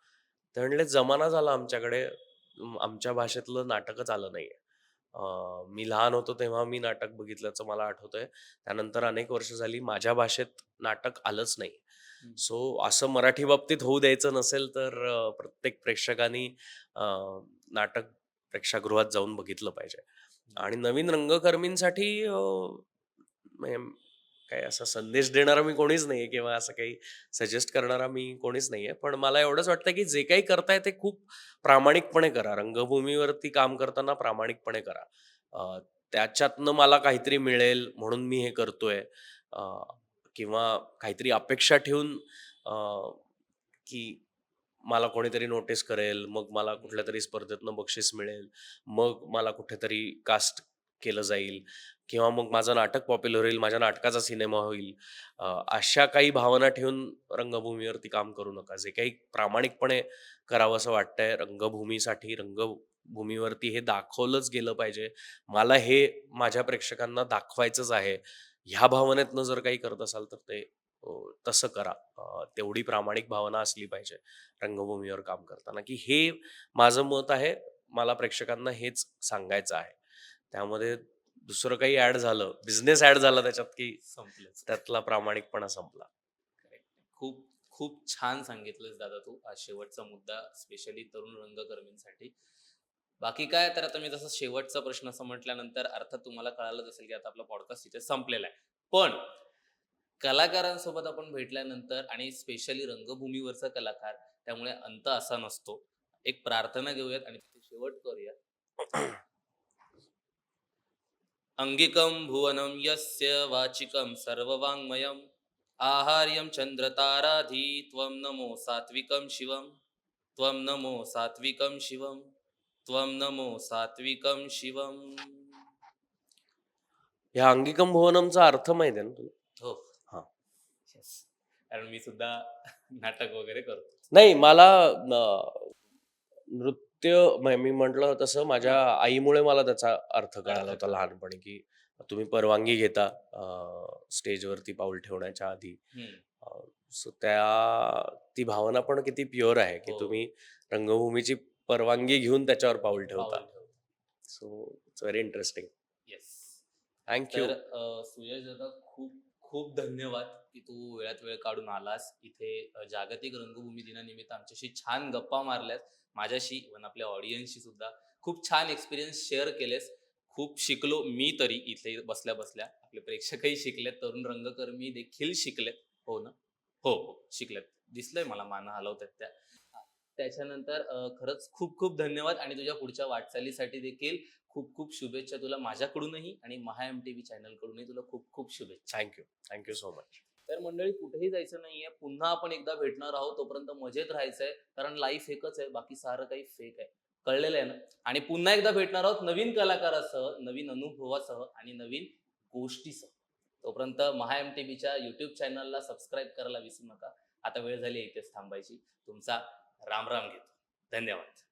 S1: ते म्हणले जमाना झाला आमच्याकडे आमच्या भाषेतलं नाटकच आलं नाहीये मी लहान होतो तेव्हा मी नाटक बघितल्याचं मला आठवतंय त्यानंतर अनेक वर्ष झाली माझ्या भाषेत नाटक आलंच नाही सो असं मराठी बाबतीत होऊ द्यायचं नसेल तर प्रत्येक प्रेक्षकाने नाटक प्रेक्षागृहात जाऊन बघितलं पाहिजे आणि नवीन रंगकर्मींसाठी म्हणजे काय असा संदेश देणारा मी कोणीच नाहीये किंवा असं काही सजेस्ट करणारा मी कोणीच नाहीये पण मला एवढंच वाटतं की जे काही करताय ते खूप प्रामाणिकपणे करा रंगभूमीवरती काम करताना प्रामाणिकपणे करा त्याच्यातनं मला काहीतरी मिळेल म्हणून मी हे करतोय किंवा काहीतरी अपेक्षा ठेवून की मला कोणीतरी नोटीस करेल, मग मला कुठल्यातरी स्पर्धेतनं बक्षीस मिळेल, मग मला कुठेतरी कास्ट केलं जाईल किंवा मग माझं नाटक पॉप्युलर होईल, माझ्या नाटकाचा सिनेमा होईल. अशा काही भावना ठेवून रंगभूमीवरती काम करू नका. जे काही प्रामाणिकपणे करावंसं वाटतंय रंगभूमीसाठी, रंगभूमीवरती हे दाखवलंच गेलं पाहिजे. मला हे माझ्या प्रेक्षकांना दाखवायचंच आहे. ह्या भावनेतनं जर काही करत असाल तर ते तसं करा. तेवढी प्रामाणिक भावना असली पाहिजे रंगभूमीवर काम करताना, की हे माझं मत आहे. मला प्रेक्षकांना हेच सांगायचं आहे. त्यामध्ये दुसरं काही ॲड झालं, बिझनेस ॲड झाला त्याच्यात, की
S2: संपलंच.
S1: त्यातला प्रामाणिकपणा संपला.
S2: Correct. खूप खूप छान सांगितलंस दादा तू हा शेवटचा मुद्दा स्पेशली तरुण रंगकर्मींसाठी. बाकी काय तर आता मी जसं शेवटचा प्रश्न असं म्हटल्यानंतर अर्थात तुम्हाला कळालंच असेल की आता आपला पॉडकास्ट इथे संपलेला आहे. पण कलाकारांसोबत आपण भेटल्यानंतर आणि स्पेशली रंगभूमीवरचा कलाकार त्यामुळे अंत असा नसतो. एक प्रार्थना घेऊयात आणि तिथे शेवट करूया. अंगिकं भुवनं यस्य वाचिकं सर्ववाङ्मयम् आहार्यं चन्द्रताराधि त्वं नमो सात्विकं शिवं त्वं नमो सात्विकं शिवं त्वं नमो सात्विकं शिवं.
S1: ह्या अंगिकम भुवनमचा अर्थ माहिती आहे ना तुला?
S2: हो.
S1: हां.
S2: Yes. कारण मी सुद्धा नाटक वगैरे करतो.
S1: नाही मला नृत्य मी म्हटलं तसं माझ्या आईमुळे मला त्याचा अर्थ कळाला
S2: अर्थ
S1: होता
S2: कळला.
S1: लहानपणी, की तुम्ही परवानगी घेता स्टेजवरती पाऊल ठेवण्याच्या आधी.
S2: हम्म.
S1: सो ती भावना पण किती प्युअर आहे, की
S2: हो.
S1: तुम्ही रंगभूमीची परवानगी घेऊन त्याच्यावर पाऊल ठेवता.
S2: पाऊल ठेवतो.
S1: So it's very interesting.
S2: Yes.
S1: Thank you.
S2: तर सुयश दादा खूप खूप धन्यवाद की तू वेळात वेळ काढून आलास इथे जागतिक रंगभूमी दिनानिमित्त आमच्याशी छान गप्पा मारल्यास माझ्याशी इव्हन आपल्या ऑडियन्सशी सुद्धा खूप छान एक्सपिरियन्स शेअर केलेस. खूप शिकलो मी तरी इथे बसल्या बसल्या आपले प्रेक्षकही शिकलेत तरुण रंगकर्मी देखील शिकलेत. हो ना? हो हो शिकलेत. दिसलंय मला मान हलवतात त्या. हा. त्याच्यानंतर खरंच खूप खूप धन्यवाद आणि तुझ्या पुढच्या वाटचालीसाठी देखील खूप खूप शुभेच्छा तुला माझ्याकडूनही आणि महा MTV चॅनल कडूनही तुला खूप खूप शुभेच्छा.
S1: Thank you so much.
S2: तर मंडळी कुठेही जायचं नाहीये. पुन्हा आपण एकदा भेटणार आहोत. तोपर्यंत मजेत राहायचंय. कारण लाईफ एकच आहे. बाकी सारं काही फेक आहे. कळलेलं आहे ना? आणि पुन्हा एकदा भेटणार आहोत नवीन कलाकारासह, नवीन अनुभवासह आणि नवीन गोष्टीसह. तोपर्यंत महा MTVच्या YouTube चॅनलला सबस्क्राईब करायला विसरू नका. आता वेळ झाली इथेच थांबायची. तुमचा राम राम घेतो. धन्यवाद.